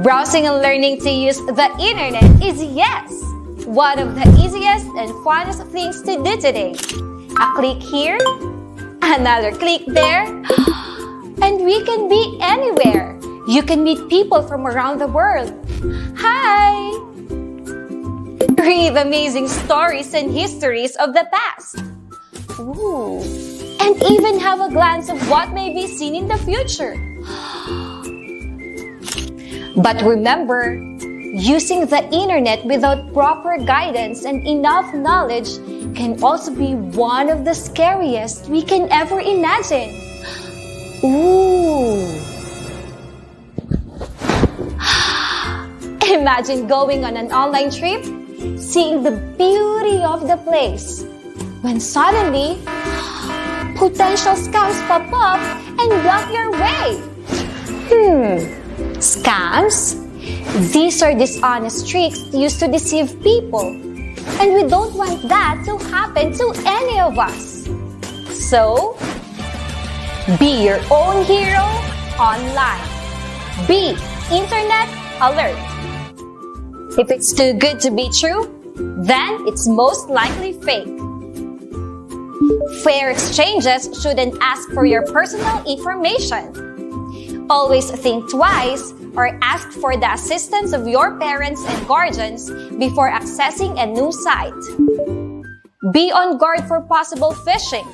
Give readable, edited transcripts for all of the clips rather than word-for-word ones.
Browsing and learning to use the internet is, yes, one of the easiest and funnest things to do today. A click here, another click there, and we can be anywhere. You can meet people from around the world. Hi! Read amazing stories and histories of the past. Ooh. And even have a glance of what may be seen in the future. But remember, using the internet without proper guidance and enough knowledge can also be one of the scariest we can ever imagine. Ooh! Imagine going on an online trip, seeing the beauty of the place, when suddenly, potential scams pop up and block your way. Scams? These are dishonest tricks used to deceive people. And we don't want that to happen to any of us. So, be your own hero online. Be internet alert. If it's too good to be true, then it's most likely fake. Fair exchanges shouldn't ask for your personal information. Always think twice or ask for the assistance of your parents and guardians before accessing a new site. Be on guard for possible phishing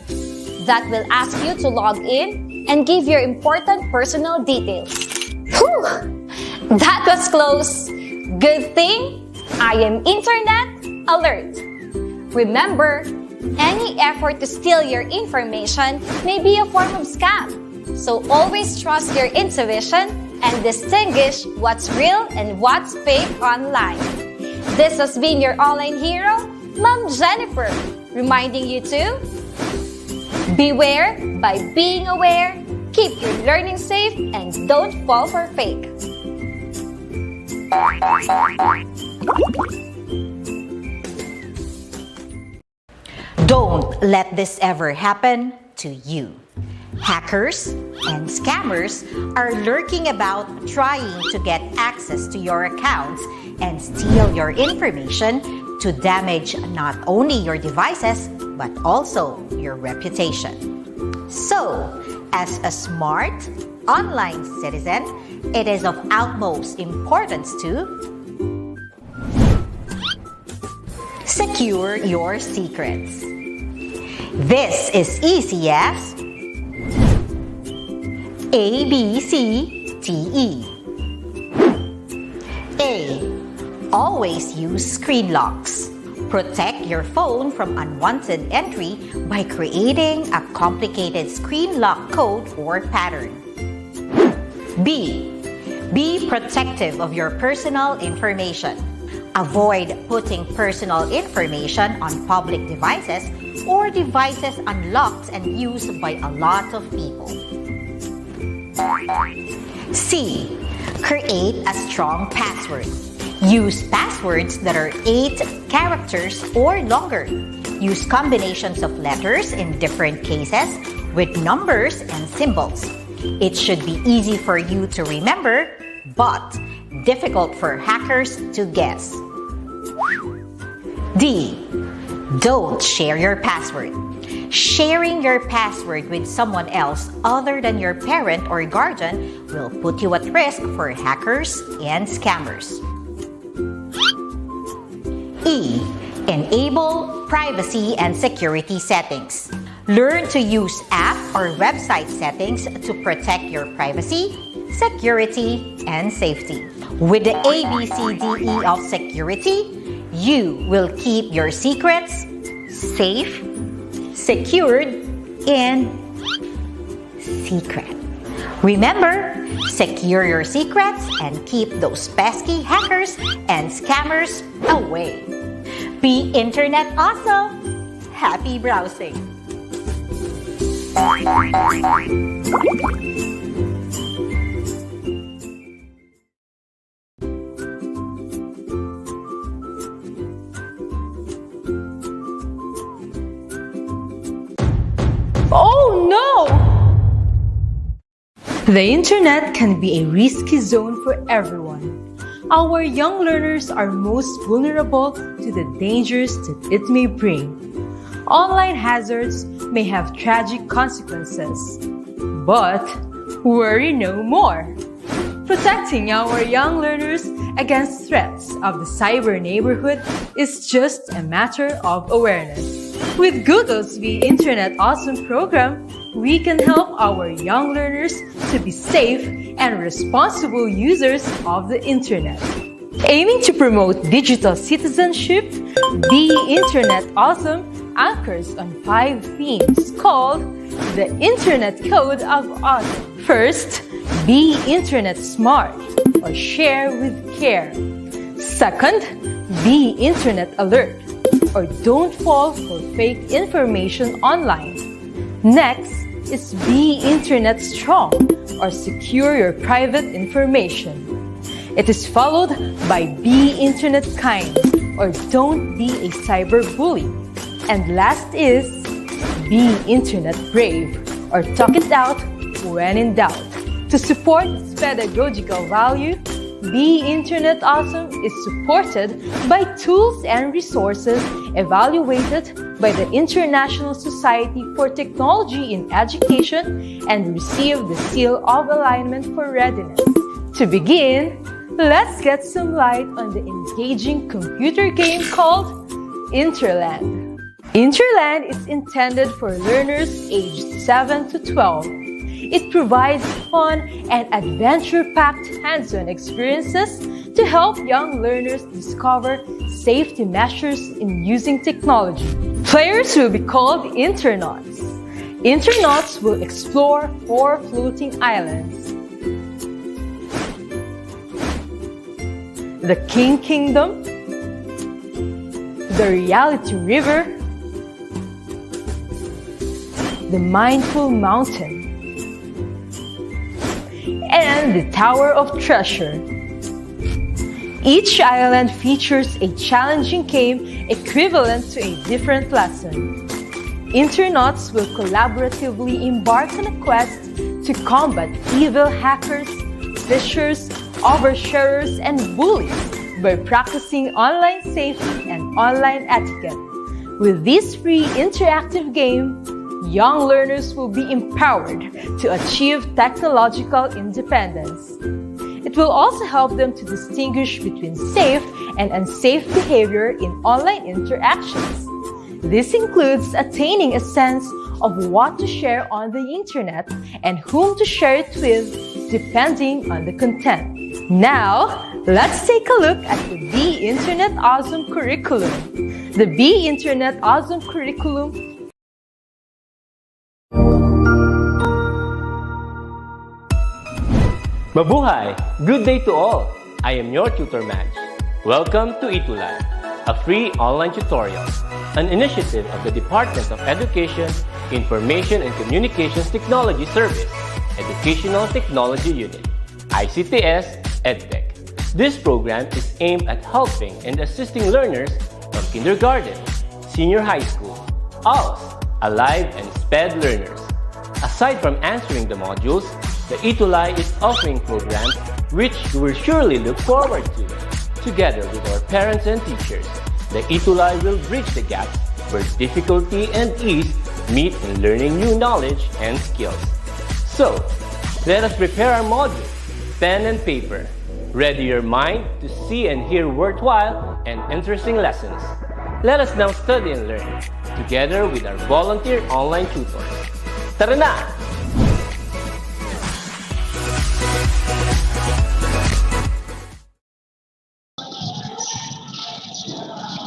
that will ask you to log in and give your important personal details. Whew! That was close. Good thing I am internet alert. Remember, any effort to steal your information may be a form of scam. So always trust your intuition and distinguish what's real and what's fake online. This has been your online hero, Ma'am Jennifer, reminding you to beware by being aware, keep your learning safe, and don't fall for fake. Don't let this ever happen to you. Hackers and scammers are lurking about trying to get access to your accounts and steal your information to damage not only your devices but also your reputation. So, as a smart online citizen, it is of utmost importance to secure your secrets. This is easy as ABCDE. A. Always use screen locks. Protect your phone from unwanted entry by creating a complicated screen lock code or pattern. B. Be protective of your personal information. Avoid putting personal information on public devices or devices unlocked and used by a lot of people. C. Create a strong password. Use passwords that are 8 characters or longer. Use combinations of letters in different cases with numbers and symbols. It should be easy for you to remember, but difficult for hackers to guess. D. Don't share your password. Sharing your password with someone else other than your parent or guardian will put you at risk for hackers and scammers. E. Enable privacy and security settings. Learn to use app or website settings to protect your privacy, security, and safety. With the ABCDE of security, you will keep your secrets safe, secured, and secret. Remember, secure your secrets and keep those pesky hackers and scammers away. Be internet awesome! Happy browsing! Oh no! The internet can be a risky zone for everyone. Our young learners are most vulnerable to the dangers that it may bring. Online hazards may have tragic consequences, but worry no more. Protecting our young learners against threats of the cyber neighborhood is just a matter of awareness. With Google's Be Internet Awesome program, we can help our young learners to be safe and responsible users of the internet. Aiming to promote digital citizenship, Be Internet Awesome anchors on 5 themes called the Internet Code of Awesome. First, be Internet smart or share with care. Second, be Internet alert or don't fall for fake information online. Next is be Internet strong or secure your private information. It is followed by be Internet kind or don't be a cyber bully. And last is be Internet brave or talk it out when in doubt. To support its pedagogical value, Be Internet Awesome is supported by tools and resources evaluated by the International Society for Technology in Education and received the Seal of Alignment for Readiness. To begin, let's get some light on the engaging computer game called Interland. Interland is intended for learners aged 7 to 12. It provides fun and adventure-packed hands-on experiences to help young learners discover safety measures in using technology. Players will be called Internauts. Internauts will explore 4 floating islands: the King Kingdom, the Reality River, the Mindful Mountain, and the Tower of Treasure. Each island features a challenging game equivalent to a different lesson. Internauts will collaboratively embark on a quest to combat evil hackers, phishers, oversharers, and bullies by practicing online safety and online etiquette. With this free interactive game, young learners will be empowered to achieve technological independence. It will also help them to distinguish between safe and unsafe behavior in online interactions. This includes attaining a sense of what to share on the internet and whom to share it with, depending on the content. Now, let's take a look at the Be Internet Awesome curriculum. The Be Internet Awesome curriculum Mabuhay! Good day to all! I am your tutor Madge. Welcome to ETUlay, a free online tutorial, an initiative of the Department of Education, Information and Communications Technology Service, Educational Technology Unit, ICTS EdTech. This program is aimed at helping and assisting learners from kindergarten, senior high school, ALS, Alive, and SPED learners. Aside from answering the modules, the ETUlay is offering programs which you will surely look forward to. Together with our parents and teachers, the ETUlay will bridge the gaps where difficulty and ease meet in learning new knowledge and skills. So, let us prepare our modules, pen and paper. Ready your mind to see and hear worthwhile and interesting lessons. Let us now study and learn, together with our volunteer online tutors. Tara na!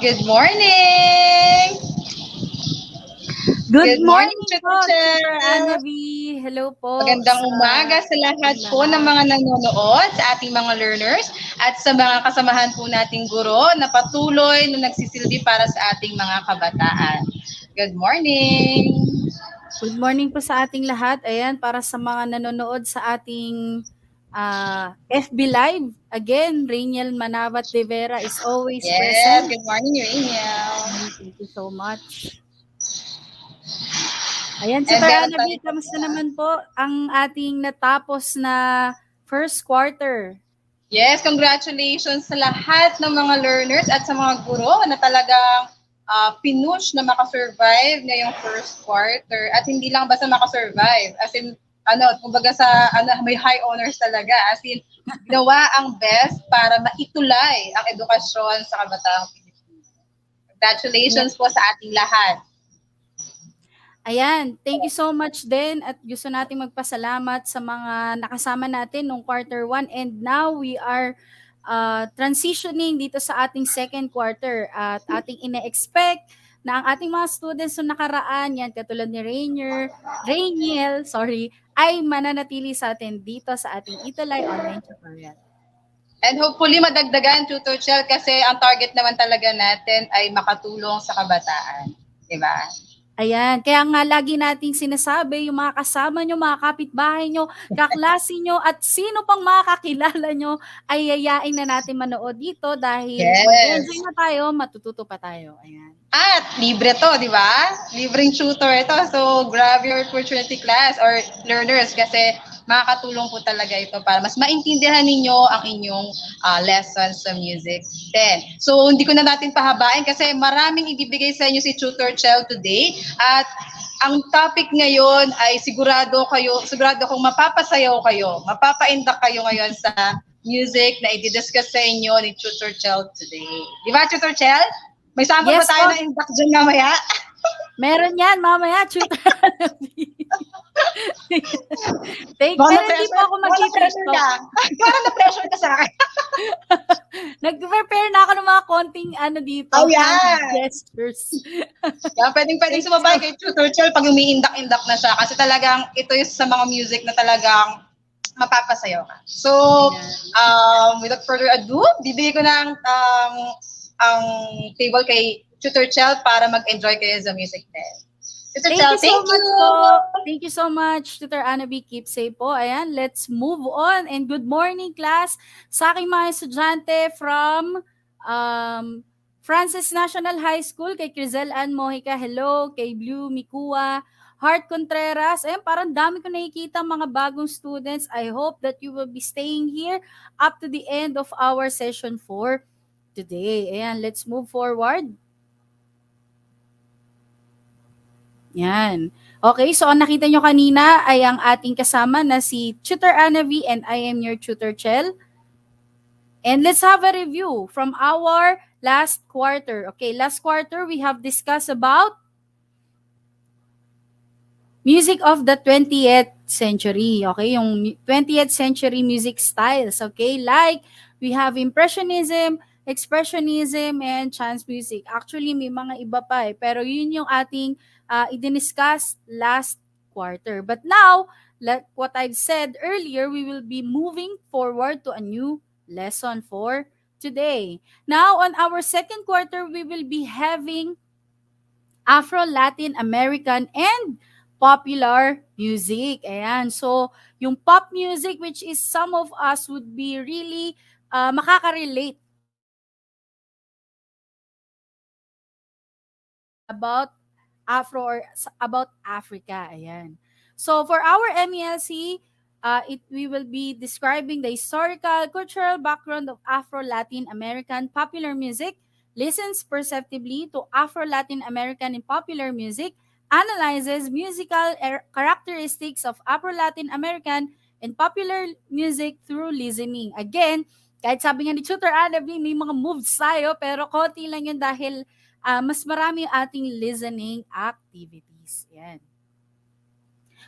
Good morning! Good morning Teacher po, Teacher Teacher. Annavi. Hello po. Magandang umaga sa lahat po ng mga nanonood, sa ating mga learners, at sa mga kasamahan po nating guro na patuloy na nagsisilbi para sa ating mga kabataan. Good morning! Good morning po sa ating lahat. Ayan, para sa mga nanonood sa ating FB Live. Again, Rainiel Manabat de Vera is always Yes, present. good morning, Rainiel. Thank you so much. Ayan, Teacher meron Annavi, tayong- kamusta naman po ang ating natapos na first quarter? Yes, congratulations sa lahat ng mga learners at sa mga guro na talagang pinush na makasurvive ngayong first quarter. At hindi lang basta makasurvive, as in, kumbaga may high honors talaga. As in, ginawa ang best para maitulay ang edukasyon sa kabataang Pilipino. Congratulations po sa ating lahat. Ayan, thank you so much din at gusto nating magpasalamat sa mga nakasama natin nung quarter 1 and now we are transitioning dito sa ating second quarter at ating ine-expect na ang ating mga students na nakaraan, yan katulad ni Rainiel, ay mananatili sa atin dito sa ating ETUlay online tutorial. And hopefully madagdagan, Tutor Chel, kasi ang target naman talaga natin ay makatulong sa kabataan. Diba? Ayan, kaya nga lagi nating sinasabi, yung mga kasama nyo, mga kapitbahay nyo, kaklase nyo, at sino pang makakilala nyo, ay yayain na natin manood dito dahil mag-enjoy na tayo, matututo pa tayo. Ayan. At libre to, di ba? Libreng tutor ito. So, grab your opportunity class or learners kasi makakatulong po talaga ito para mas maintindihan ninyo ang inyong lessons sa music. So, hindi ko na natin pahabain kasi maraming ibibigay sa inyo si Tutor Chel today. At ang topic ngayon ay sigurado kong mapapasayaw kayo, mapapaindak kayo ngayon sa music na i-discuss sa inyo ni Tutor Chel today. Di ba, Tutor Chel? May sample Yes, ba tayo na indak dyan mamaya? Meron yan, mamaya, Tutor Thank you. Pero hindi po ako mag-TikTok. Parang na-pressure ka sa akin. Nag-prepare na ako ng mga konting dito. Oh, yeah. Gestures. Yeah, pwedeng sumabay kay Tutor Chel pag umiindak-indak na siya. Kasi talagang ito yung sa mga music na talagang mapapasayaw ka. So, without further ado, bibigay ko na ang table kay Tutor Chel para mag-enjoy kayo sa music din. Tutor Chel, thank you. Thank you so much, Tutor Anabi. Keep safe po. Ayan, let's move on. And good morning, class. Sa aking mga estudyante from Francis National High School, kay Crizel Ann Mojica, hello. Kay Blue Mikua, Heart Contreras. Ayan, parang dami ko nakikita mga bagong students. I hope that you will be staying here up to the end of our session 4 today. Ayan, let's move forward. Yan. Okay, so ang nakita nyo kanina ay ang ating kasama na si Tutor Anavi and I am your Tutor Chel. And let's have a review from our last quarter. Okay, last quarter we have discussed about music of the 20th century. Okay, yung 20th century music styles. Okay, like we have Impressionism, Expressionism, and chance music. Actually, may mga iba pa pero yun yung ating i-discuss last quarter. But now, like what I've said earlier, we will be moving forward to a new lesson for today. Now, on our second quarter, we will be having Afro-Latin American and popular music. Ayan. So, yung pop music, which is some of us would be really makaka-relate about Afro or about Africa. Ayan. So for our MELC, we will be describing the historical, cultural background of Afro-Latin American popular music, listens perceptively to Afro-Latin American and popular music, analyzes musical characteristics of Afro-Latin American and popular music through listening. Again, kahit sabi nga ni Tutor Anabi, may mga moves tayo, pero konti lang yun dahil mas marami ating listening activities. Yan.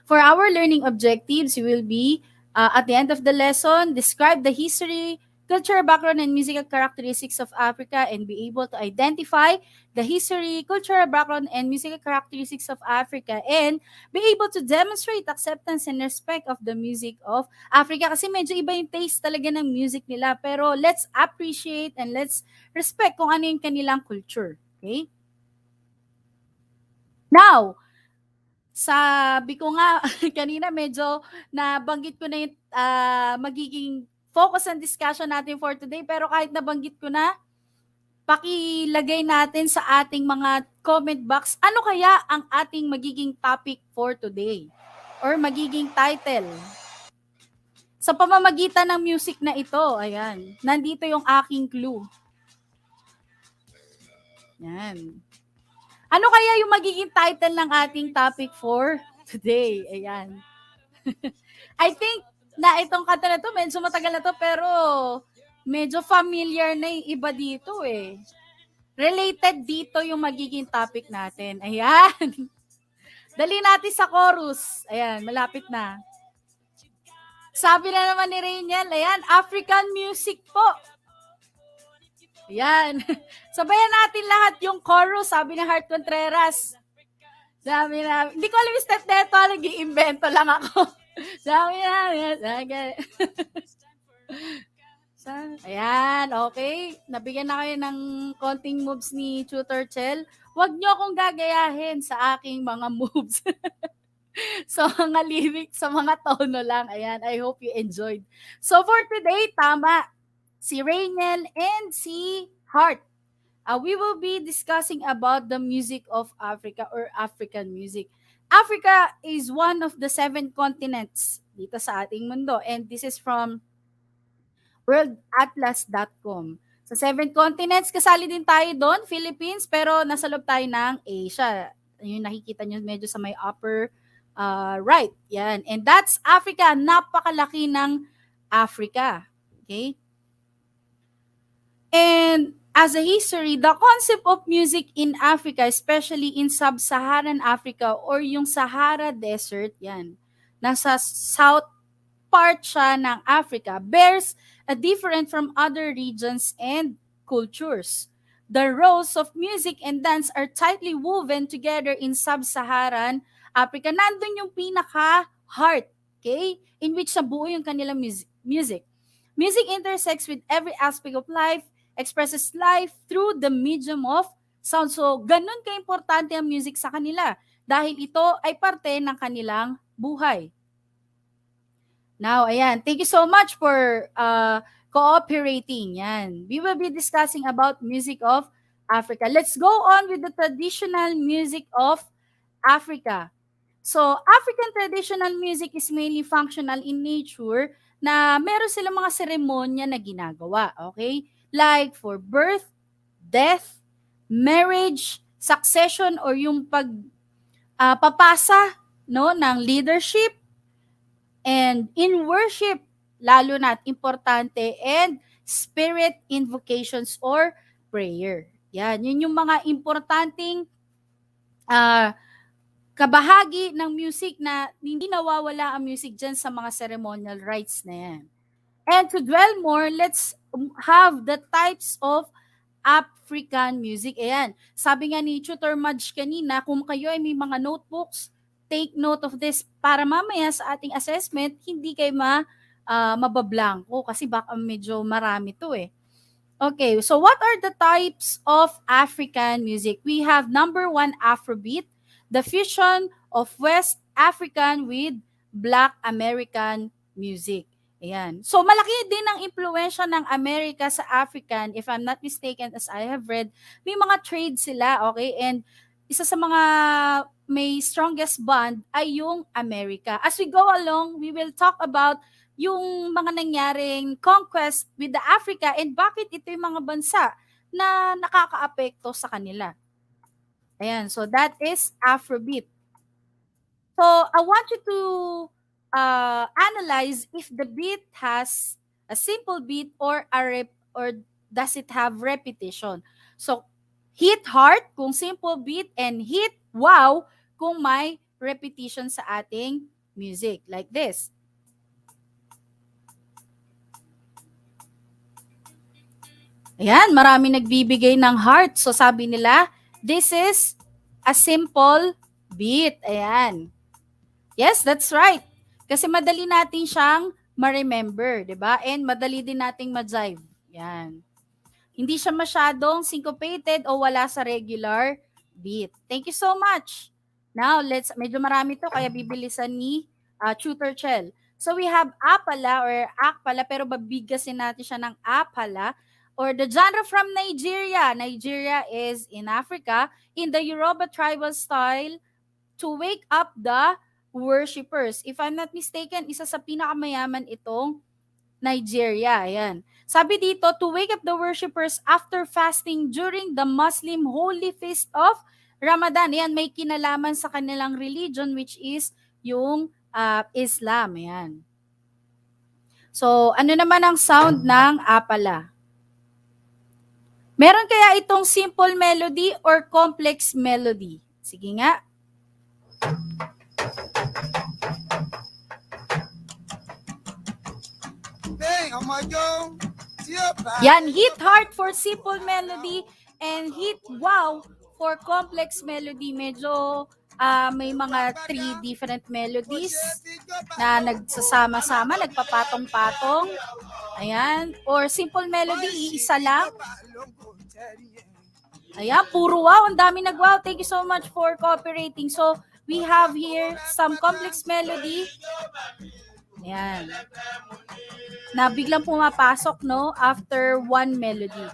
For our learning objectives, we will be, at the end of the lesson, describe the history, cultural background, and musical characteristics of Africa and be able to identify the history, cultural background, and musical characteristics of Africa and be able to demonstrate acceptance and respect of the music of Africa. Kasi medyo iba yung taste talaga ng music nila. Pero let's appreciate and let's respect kung ano yung kanilang culture. Okay? Now, sabi ko nga kanina medyo nabanggit ko na yung magiging focus and discussion natin for today, pero kahit nabanggit ko na, pakilagay natin sa ating mga comment box ano kaya ang ating magiging topic for today or magiging title. Sa pamamagitan ng music na ito, ayan, nandito yung aking clue. Yan. Ano kaya yung magiging title ng ating topic for today? Ayan. I think na itong kanta na to, medyo matagal na to, pero medyo familiar na yung iba dito eh. Related dito yung magiging topic natin. Ayan. Dali natin sa chorus. Ayan, malapit na. Sabi na naman ni Rainiel, ayan, African music po. Ayan. Sabayan natin lahat yung chorus, sabi ni Heart Contreras. Sabi na, hindi ko alam yung step na ito, nag-i-invento lang ako. Sabi na, ayan, okay. Nabigyan na kayo ng konting moves ni Tutor Chel. Huwag nyo akong gagayahin sa aking mga moves. So, mga lyrics, sa mga tono lang. Ayan, I hope you enjoyed. So, for today, tama. Si Rainiel and si Heart. We will be discussing about the music of Africa or African music. Africa is one of the 7 continents dito sa ating mundo. And this is from worldatlas.com. Sa 7 continents, kasali din tayo doon, Philippines, pero nasa loob tayo ng Asia. Yung nakikita nyo medyo sa may upper right. Yan. And that's Africa. Napakalaki ng Africa. Okay? And as a history, the concept of music in Africa, especially in sub-Saharan Africa or yung Sahara Desert, yan, nasa south part siya ng Africa, bears a different from other regions and cultures. The roles of music and dance are tightly woven together in sub-Saharan Africa. Nandun yung pinaka-heart, okay, in which nabuo yung kanilang music. Music intersects with every aspect of life, expresses life through the medium of sound. So, ganun ka-importante ang music sa kanila dahil ito ay parte ng kanilang buhay. Now, ayan, thank you so much for cooperating. Yan. We will be discussing about music of Africa. Let's go on with the traditional music of Africa. So, African traditional music is mainly functional in nature na meron silang mga seremonya na ginagawa, okay? Like for birth, death, marriage, succession, or yung papasa no, ng leadership, and in worship, lalo na importante, and spirit invocations or prayer. Yan, yun yung mga importanteng kabahagi ng music na hindi nawawala ang music dyan sa mga ceremonial rites na yan. And to dwell more, let's have the types of African music. Ayan, sabi nga ni Tutor Madge kanina, kung kayo ay may mga notebooks, take note of this para mamaya sa ating assessment, hindi kayo mabablanko kasi baka medyo marami to eh. Okay, so what are the types of African music? We have number 1, Afrobeat, the fusion of West African with Black American music. Ayan. So, malaki din ang impluwensya ng Amerika sa African. If I'm not mistaken, as I have read, may mga trade sila, okay? And isa sa mga may strongest bond ay yung Amerika. As we go along, we will talk about yung mga nangyaring conquest with the Africa and bakit ito yung mga bansa na nakakaapekto sa kanila. Ayan. So, that is Afrobeat. So, I want you to analyze if the beat has a simple beat or or does it have repetition. So, hit heart kung simple beat and hit wow kung may repetition sa ating music. Like this. Ayan, marami nagbibigay ng heart. So, sabi nila, this is a simple beat. Ayan. Yes, that's right. Kasi madali natin siyang ma-remember, 'di ba? And madali din nating ma-jive. Yan. Hindi siya masyadong syncopated o wala sa regular beat. Thank you so much. Now, medyo marami to kaya bibilisan ni Tutor Chel. So we have apala or akpala pero babigasin natin siya ng apala or the genre from Nigeria. Nigeria is in Africa in the Yoruba tribal style to wake up the worshippers. If I'm not mistaken, isa sa pinakamayaman itong Nigeria. Ayan. Sabi dito, to wake up the worshippers after fasting during the Muslim holy feast of Ramadan. Ayan, may kinalaman sa kanilang religion which is yung Islam. Ayan. So, ano naman ang sound ng apala? Meron kaya itong simple melody or complex melody? Sige nga. Yan, hit heart for simple melody and hit wow for complex melody. Medyo may mga 3 different melodies na nagsasama-sama, nagpapatong-patong. Ayan. Or simple melody, isa lang. Ayan, puro wow. Ang dami nag-wow. Thank you so much for cooperating. So, we have here some complex melody. Ayan. Na biglang pumapasok, no? After one melody.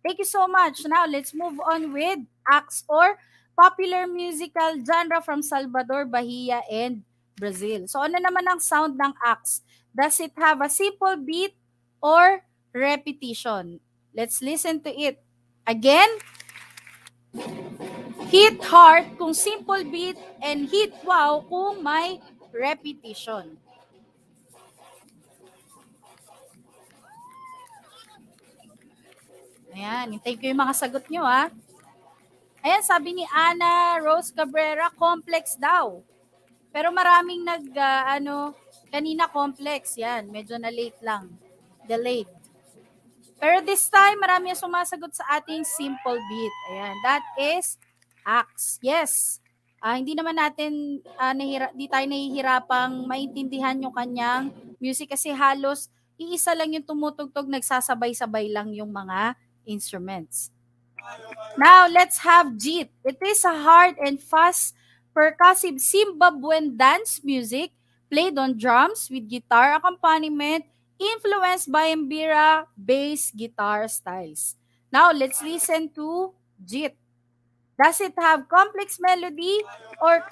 Thank you so much. Now, let's move on with acts or popular musical genre from Salvador, Bahia, and Brazil. So, ano naman ang sound ng acts? Does it have a simple beat or repetition? Let's listen to it. Again, hit heart kung simple beat and hit wow kung may repetition. Ayan, hintay ko yung mga sagot nyo, ha. Ayan, sabi ni Ana Rose Cabrera, complex daw. Pero maraming kanina complex, yan. Medyo na late lang. Delayed. Pero this time, marami yung sumasagot sa ating simple beat. Ayan, that is acts. Yes. Hindi naman natin, di tayo nahihirapang maintindihan yung kanyang music kasi halos iisa lang yung tumutugtog, nagsasabay-sabay lang yung mga instruments. Now, let's have Jit. It is a hard and fast percussive Zimbabwean dance music played on drums with guitar accompaniment influenced by mbira bass guitar styles. Now, let's listen to Jit. Does it have complex melody or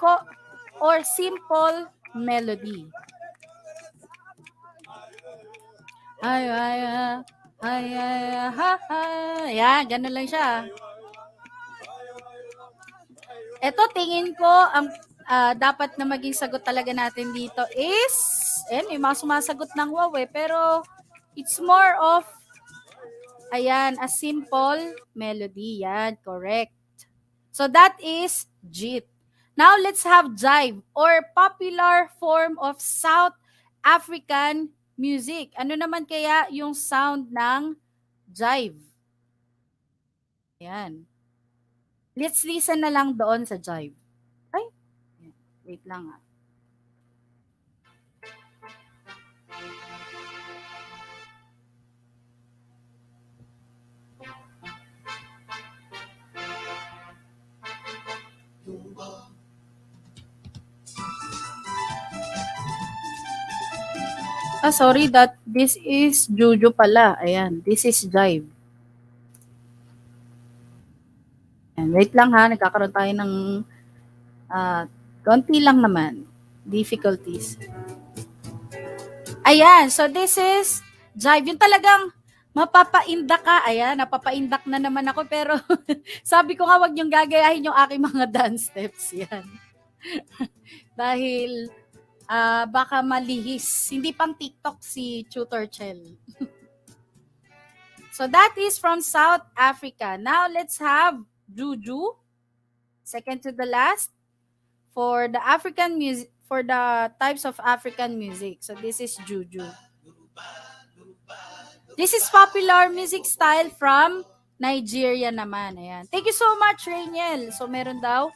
simple melody? Yan, ganun lang siya. Ito, tingin ko, ang dapat na maging sagot talaga natin dito is, may mga sumasagot ng wow pero it's more of, a simple melody. Yan, correct. So that is jit. Now, let's have jive or popular form of South African music. Ano naman kaya yung sound ng jive? Ayan. Let's listen na lang doon sa jive. Ay, wait lang . Sorry, this is Juju pala. Ayan, this is jive. Ayan, wait lang ha, nagkakaroon tayo ng konti lang naman difficulties. Ayan, so this is jive. Yung talagang mapapaindak ka. Ayan, napapaindak na naman ako pero sabi ko nga wag niyong gagayahin yung aking mga dance steps. Yan. Dahil baka malihis. Hindi pang TikTok si Tutor Chel. So that is from South Africa. Now let's have Juju. Second to the last for the African music, for the types of African music. So this is Juju. This is popular music style from Nigeria naman. Ayan. Thank you so much, Rainiel. So meron daw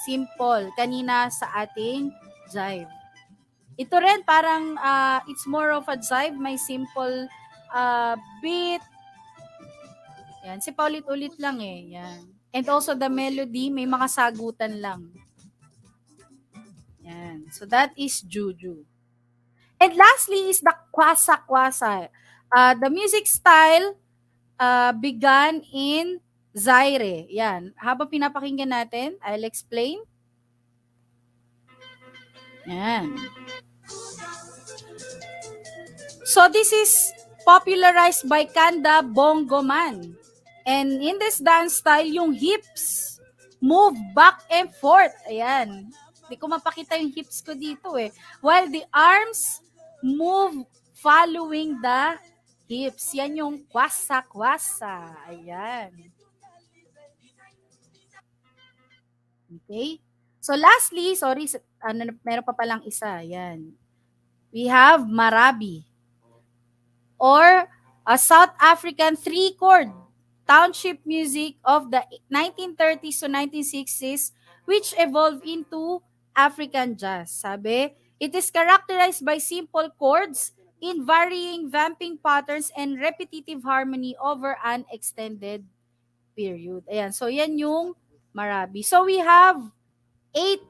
simple kanina sa ating jive. Ito rin parang it's more of a jive, may simple beat. Yan, si paulit-ulit lang Yan. And also the melody, may makasagutan lang. Yan. So that is Juju. And lastly is the kwasa-kwasa. The music style began in Zaire. Yan. Habang pinapakinggan natin, I'll explain. Yan. So this is popularized by Kanda Bongoman. And in this dance style, yung hips move back and forth. Ayan. Hindi ko mapakita yung hips ko dito eh. While the arms move following the hips. Yan yung kwasa-kwasa. Ayan. Okay? So lastly, sorry, meron pa palang isa. Ayan. We have Marabi, or a South African three-chord township music of the 1930s to 1960s, which evolved into African jazz. Sabi, it is characterized by simple chords in varying vamping patterns and repetitive harmony over an extended period. Ayan, so yan yung Marabi. So we have 8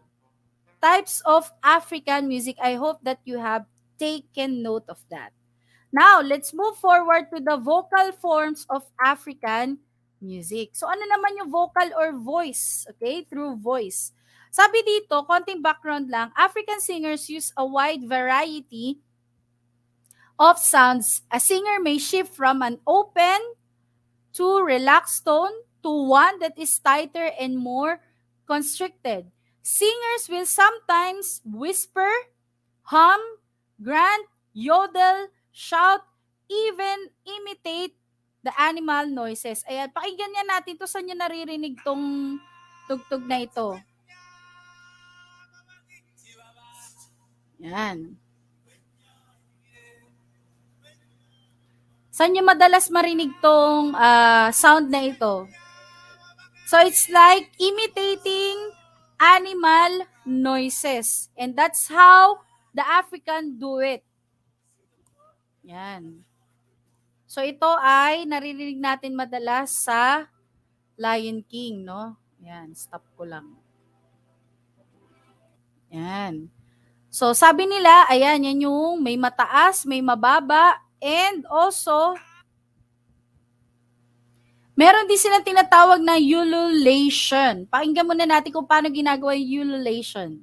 types of African music. I hope that you have taken note of that. Now, let's move forward to the vocal forms of African music. So, ano naman yung vocal or voice? Okay, through voice. Sabi dito, konting background lang, African singers use a wide variety of sounds. A singer may shift from an open to relaxed tone to one that is tighter and more constricted. Singers will sometimes whisper, hum, grunt, yodel, shout, even imitate the animal noises. Ayan, pakinggan niya natin to. Saan nyo naririnig tong tugtog na ito? Yan. Saan nyo madalas marinig tong sound na ito? So, it's like imitating animal noises. And that's how the African do it. Yan. So, ito ay naririnig natin madalas sa Lion King, no? Yan, stop ko lang. Yan. So, sabi nila, ayan, yan yung may mataas, may mababa, and also, meron din silang tinatawag na ululation. Pakinggan muna natin kung paano ginagawa yung ululation.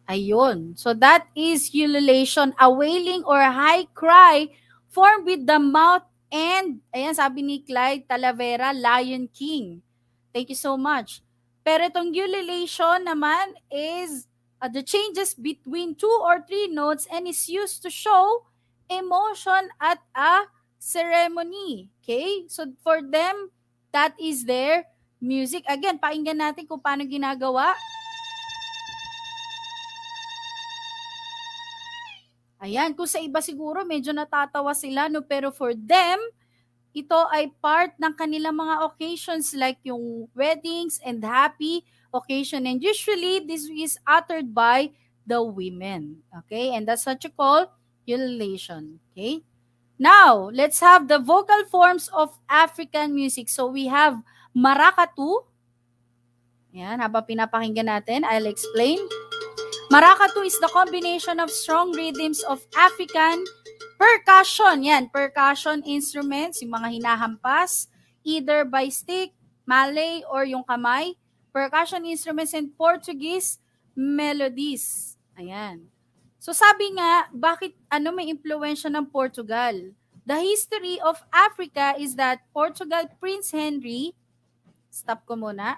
Ayun. So that is ululation, a wailing or a high cry formed with the mouth and, ayan, sabi ni Clyde Talavera, Lion King. Thank you so much. Pero itong ululation naman is the changes between 2 or 3 notes and is used to show emotion at a ceremony. Okay? So for them, that is their music. Again, pakinggan natin kung paano ginagawa. Ayan, kung sa iba siguro medyo natatawa sila, no? Pero for them, ito ay part ng kanilang mga occasions like yung weddings and happy occasion. And usually, this is uttered by the women. Okay? And that's what you call ululation. Okay? Now, let's have the vocal forms of African music. So we have Maracatu. Ayan, habang pinapakinggan natin, I'll explain. Maracatu is the combination of strong rhythms of African percussion. Yan, percussion instruments, yung mga hinahampas, either by stick, malay, or yung kamay. Percussion instruments and Portuguese melodies. Ayan. So sabi nga, bakit may impluwensya ng Portugal? The history of Africa is that Portugal Prince Henry, stop ko muna.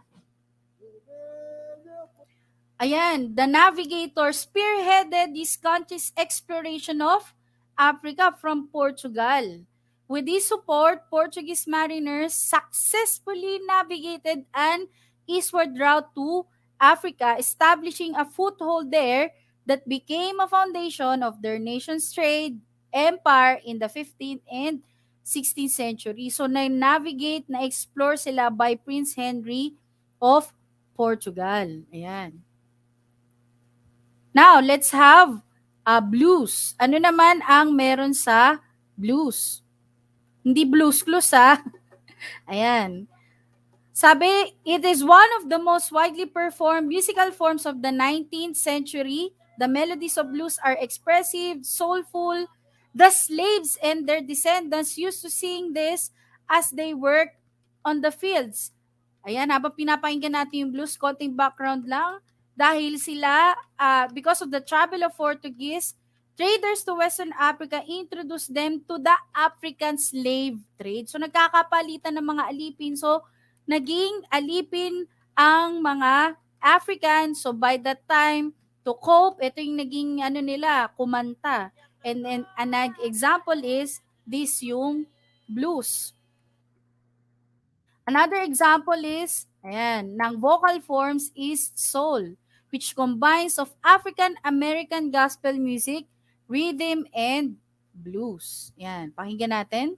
Ayan, the navigator spearheaded this country's exploration of Africa from Portugal. With this support, Portuguese mariners successfully navigated an eastward route to Africa, establishing a foothold there that became a foundation of their nation's trade empire in the 15th and 16th century. So, na-navigate, na-explore sila by Prince Henry of Portugal. Ayan. Now, let's have blues. Ano naman ang meron sa blues? Hindi blues clues, ha? Ayan. Sabi, it is one of the most widely performed musical forms of the 19th century. The melodies of blues are expressive, soulful. The slaves and their descendants used to sing this as they worked on the fields. Ayan, habang pinapakinggan natin yung blues, konting background lang. Dahil sila, because of the travel of Portuguese, traders to Western Africa introduced them to the African slave trade. So, nagkakapalitan ng mga alipin. So, naging alipin ang mga African. So, by that time, to cope, ito yung naging nila, kumanta. And an example is this yung blues. Another example is, ng vocal forms is soul, which combines of African American gospel music, rhythm, and blues. Yan, pakinggan natin.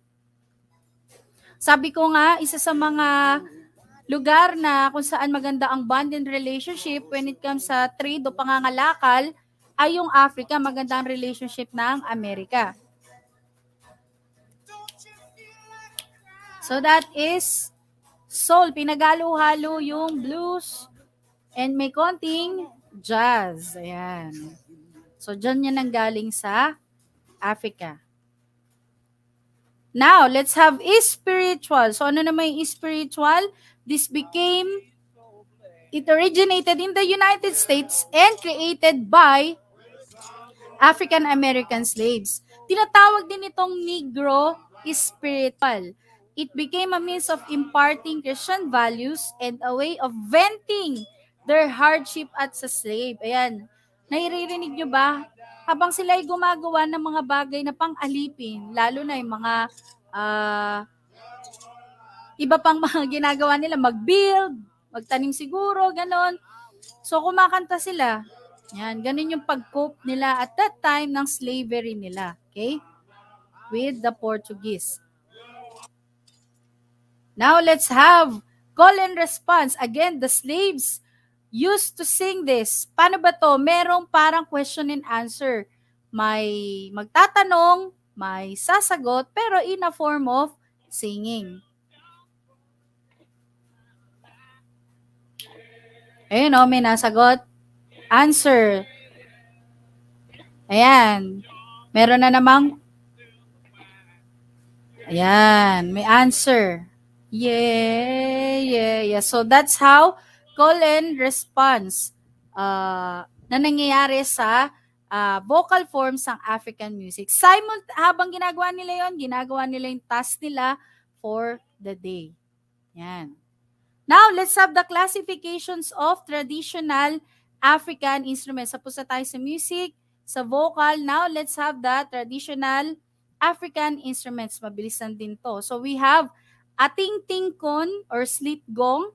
Sabi ko nga, isa sa mga lugar na kung saan maganda ang bond and relationship when it comes sa trade o pangangalakal ay yung Africa, maganda ang relationship ng Amerika. So that is soul, pinagalo-halo yung blues and may konting jazz. Ayan. So, dyan yan ang galing sa Africa. Now, let's have spiritual. So, ano naman yung spiritual? It originated in the United States and created by African American slaves. Tinatawag din itong Negro spiritual. It became a means of imparting Christian values and a way of venting their hardship as a slave. Ayan. Nairirinig nyo ba? Habang sila ay gumagawa ng mga bagay na pang-alipin, lalo na yung mga iba pang mga ginagawa nila, mag-build, magtanim siguro, ganon. So, kumakanta sila. Yan, ganun yung pag-cope nila at that time ng slavery nila. Okay? With the Portuguese. Now, let's have call and response. Again, the slaves used to sing this. Paano ba to? Merong parang question and answer. May magtatanong, may sasagot, pero in a form of singing. Ayun o, may nasagot. Answer. Ayan. Meron na namang. Ayan, may answer. Yeah. So that's how call and response na nangyayari sa vocal forms ng African music. Habang ginagawa nila yon, ginagawa nila yung task nila for the day. Yan. Now, let's have the classifications of traditional African instruments. Tapos na tayo sa music, sa vocal. Now, let's have the traditional African instruments. Mabilisan din to. So, we have ating tingkon or slit gong,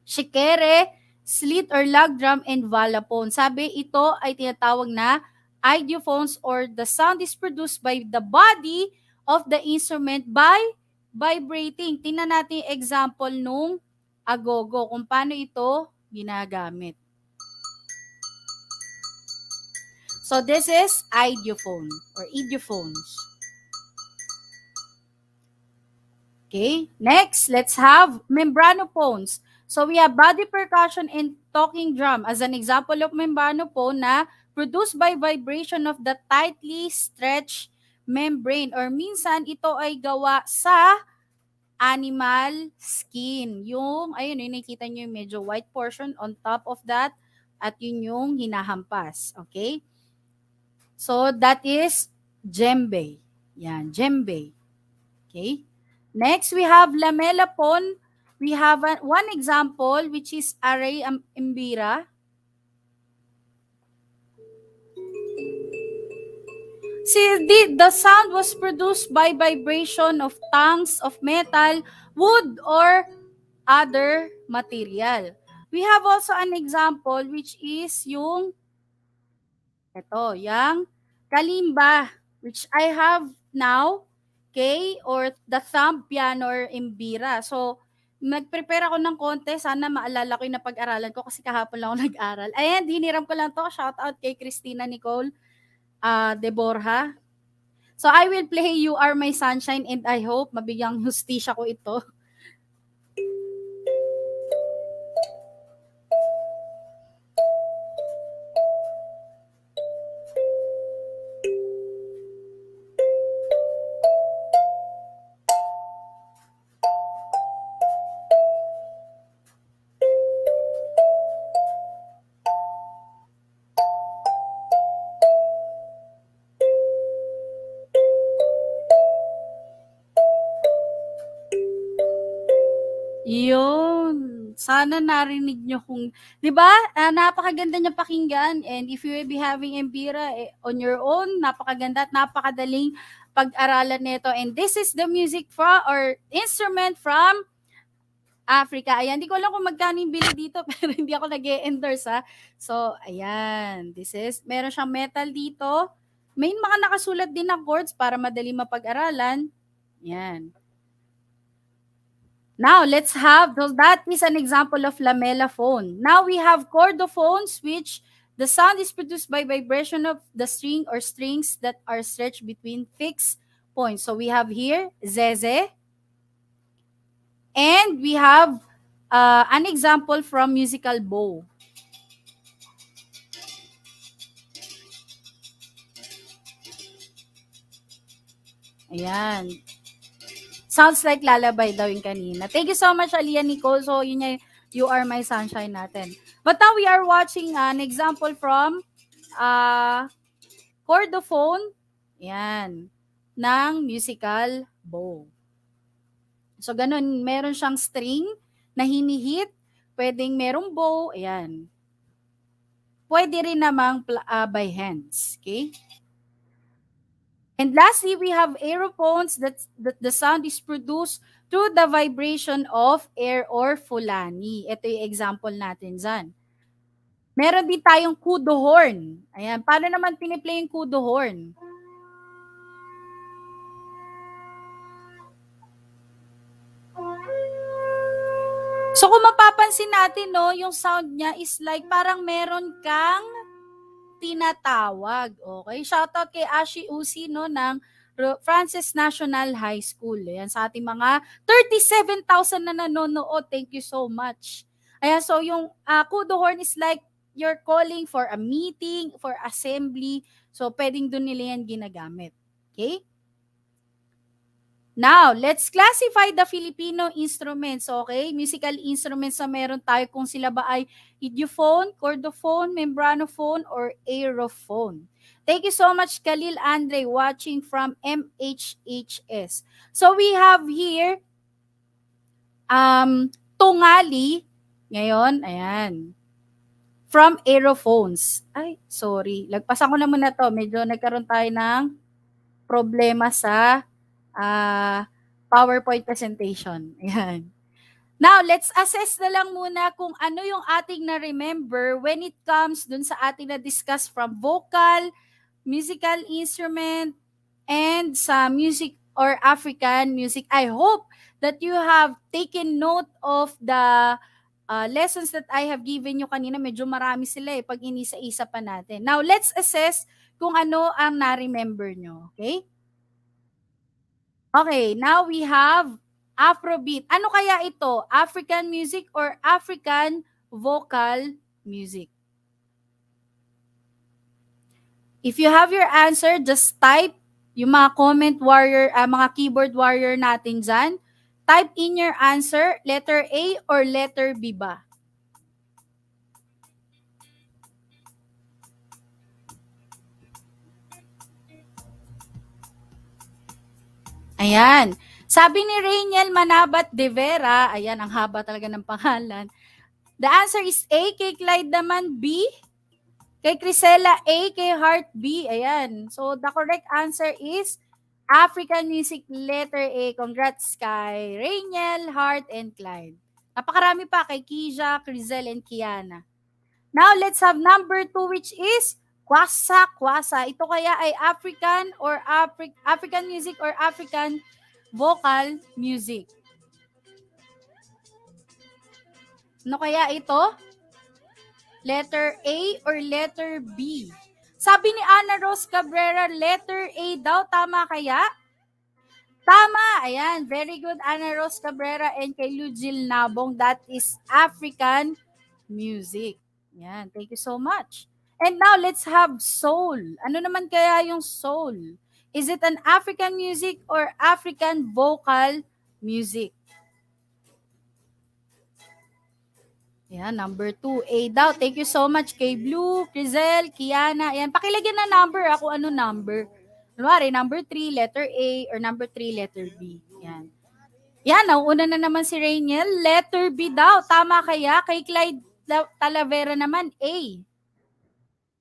shikere, slit or log drum, and valaphone. Sabi, ito ay tinatawag na idiophones or the sound is produced by the body of the instrument by vibrating. Tingnan natin yung example nung agogo, kung paano ito ginagamit. So, this is idiophone or idiophones. Okay, next, let's have membranophones. So, we have body percussion and talking drum as an example of membranophone na produced by vibration of the tightly stretched membrane or minsan ito ay gawa sa animal skin. Ayun, nakikita nyo yung medyo white portion on top of that at yun yung hinahampas. Okay? So, that is djembe. Yan, djembe. Okay? Next, we have lamellaphone. We have one example which is array imbira. See, the sound was produced by vibration of tongues of metal, wood, or other material. We have also an example which is yung kalimba, which I have now, okay, or the thumb piano or imbira. So, nag-prepare ako ng konti. Sana maalala ko yung napag-aralan ko kasi kahapon lang ako nag-aral. Ayan, hiniram ko lang to. Shout out kay Christina Nicole de Borja. So, I will play You Are My Sunshine and I hope mabigyang hustisya ko ito. Yun. Sana narinig nyo kung, di ba? Napakaganda niya pakinggan. And if you will be having Empira on your own, napakaganda at napakadaling pag-aralan nito. And this is the music from, or instrument from Africa. Ayan, hindi ko alam kung magkano yung bili dito, pero hindi ako nag-e-endorse ha. So, ayan. This is, meron siyang metal dito. May mga nakasulat din na chords para madali mapag-aralan. Ayan. Now, let's have, so that is an example of lamella phone. Now, we have chordophones, which the sound is produced by vibration of the string or strings that are stretched between fixed points. So, we have here, zeze. And we have an example from musical bow. Ayan. Sounds like lullaby daw yung kanina. Thank you so much, Aliyah Nicole. So, yun yung You Are My Sunshine natin. But now we are watching an example from chordophone. Yan. Ng musical bow. So, ganun. Meron siyang string na hinihit. Pwedeng merong bow. Ayan. Pwede rin namang by hands. Okay? And lastly, we have aerophones that the sound is produced through the vibration of air or fulani. Ito yung example natin dyan. Meron din tayong kudo horn. Ayan, paano naman piniplay yung kudo horn? So kung mapapansin natin, no, yung sound niya is like parang meron kang tinatawag. Okay? Shoutout kay Ashi Usi, no, ng Francis National High School. Ayan, sa ating mga 37,000 na nanonood. Thank you so much. Ayan, so yung kudo horn is like you're calling for a meeting, for assembly. So, pwedeng doon nila yan ginagamit. Okay? Now, let's classify the Filipino instruments, okay? Musical instruments na meron tayo kung sila ba ay idiophone, chordophone, membranophone, or aerophone. Thank you so much, Khalil Andre, watching from MHHS. So, we have here tungali, ngayon, ayan, from aerophones. Ay, sorry. Lagpasan ko na muna to. Medyo nagkaroon tayo ng problema sa PowerPoint presentation. Ayan. Now, let's assess na lang muna kung ano yung ating na-remember when it comes dun sa ating na-discuss from vocal, musical instrument, and sa music or African music. I hope that you have taken note of the lessons that I have given you kanina. Medyo marami sila pag inisa-isa pa natin. Now, let's assess kung ano ang na-remember nyo. Okay? Okay, now we have Afrobeat. Ano kaya ito? African music or African vocal music? If you have your answer, just type yung mga comment warrior, mga keyboard warrior natin dyan. Type in your answer, letter A or letter B ba? Ayan. Sabi ni Rainiel Manabat de Vera, ayan, ang haba talaga ng pangalan. The answer is A, kay Clyde naman B, kay Crisela A, kay Heart B. Ayan. So, the correct answer is African music, letter A. Congrats kay Rainiel, Heart, and Clyde. Napakarami pa kay Kija, Crizel, and Kiana. Now, let's have number 2, which is kwasa, kwasa. Ito kaya ay African or African music or African vocal music. Ano kaya ito? Letter A or letter B? Sabi ni Ana Rose Cabrera, letter A daw. Tama kaya? Tama! Ayan, very good, Ana Rose Cabrera, and kay Lujil Nabong. That is African music. Yan, thank you so much. And now, let's have soul. Ano naman kaya yung soul? Is it an African music or African vocal music? Yan, number 2, A daw. Thank you so much kay Blue, Crizel, Kiana. Yan, pakilagyan na number ako. Ano number? Kunwari, number 3, letter A, or number 3, letter B. Yan. Yan, nauuna na naman si Rainiel. Letter B daw. Tama kaya? Kay Clyde Talavera naman, A.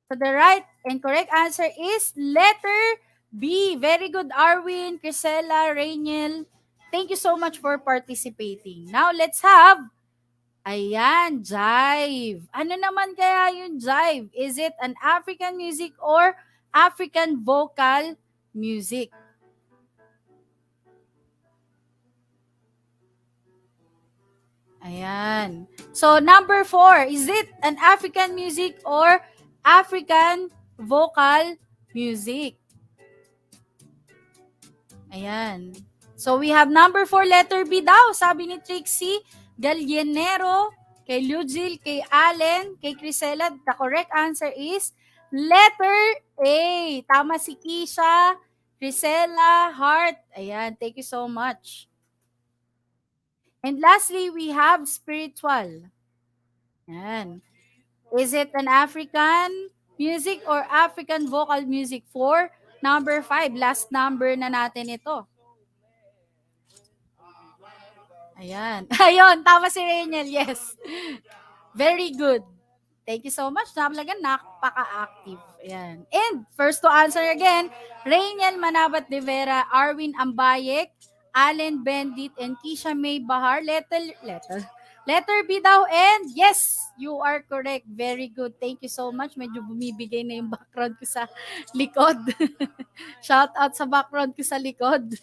So the right and correct answer is letter B. Very good, Arwin, Crisela, Rainiel. Thank you so much for participating. Now, let's have, ayan, jive. Ano naman kaya yung jive? Is it an African music or African vocal music? Ayan. So, number 4, is it an African music or African vocal music? Ayan. So, we have number 4, letter B daw. Sabi ni Trixie Gallienero, kay Luzil, kay Allen, kay Crisela. The correct answer is letter A. Tama si Kisha, Crisela, Hart. Ayan. Thank you so much. And lastly, we have spiritual. Ayan. Is it an African music or African vocal music? For number 5, last number na natin ito. Ayan. Ayun, tama si Rainiel, yes. Very good. Thank you so much. Talagang napaka-active. Ayan. And first to answer again, Rainiel Manabat de Vera, Arwin Ambayek, Allen Bendit, and Kisha May Bahar. Letter B daw, and yes, you are correct. Very good. Thank you so much. Medyo bumibigay na yung background ko sa likod. Shout out sa background ko sa likod.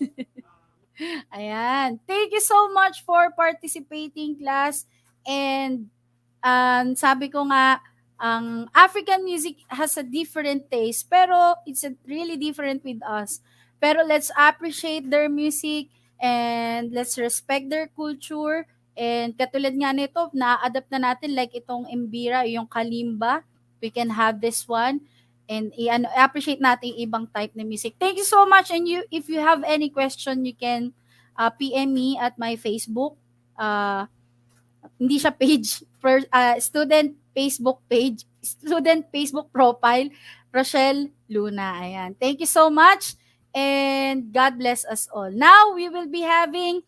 Ayan. Thank you so much for participating, class. And sabi ko nga, ang African music has a different taste, pero it's really different with us. Pero let's appreciate their music and let's respect their culture. And katulad nga nito, na-adapt na natin like itong Mbira, yung Kalimba. We can have this one. And appreciate natin ibang type na music. Thank you so much. And if you have any question, you can PM me at my Facebook. Hindi siya page, student Facebook profile, Rochelle Luna. Ayan. Thank you so much and God bless us all. Now, we will be having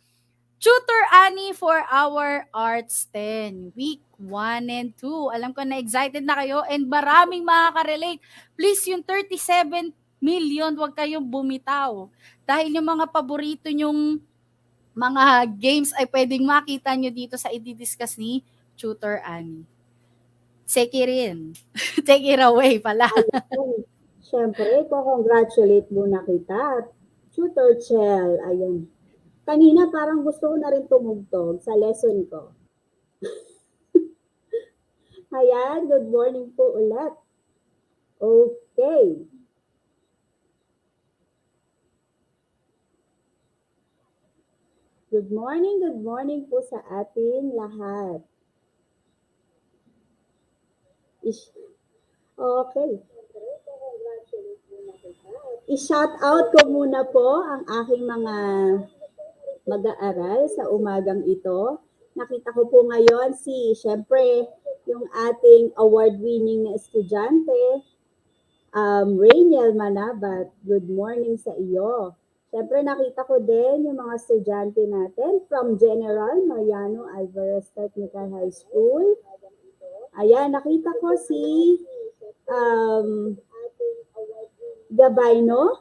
Tutor Annie for our Arts 10, Week 1 and 2. Alam ko na excited na kayo and maraming makaka-relate. Please, yung 37 million, huwag kayong bumitaw. Dahil yung mga paborito nyong mga games ay pwedeng makita nyo dito sa i-discuss ni Tutor Annie. Seki rin. Take it away pala. Siyempre, congratulate muna kita. Tutor Chell, ayun. Kanina parang gusto ko na rin tumugtog sa lesson ko. Ayan, good morning po ulit. Okay. Good morning po sa ating lahat. Okay. I-shout out ko muna po ang aking mga mag-aaral sa umagang ito. Nakita ko po ngayon syempre, yung ating award-winning na estudyante, Rainiel Manabat. Good morning sa iyo. Syempre, nakita ko din yung mga estudyante natin from General Mariano Alvarez Technical High School. Ayan, nakita ko si Gabay, no?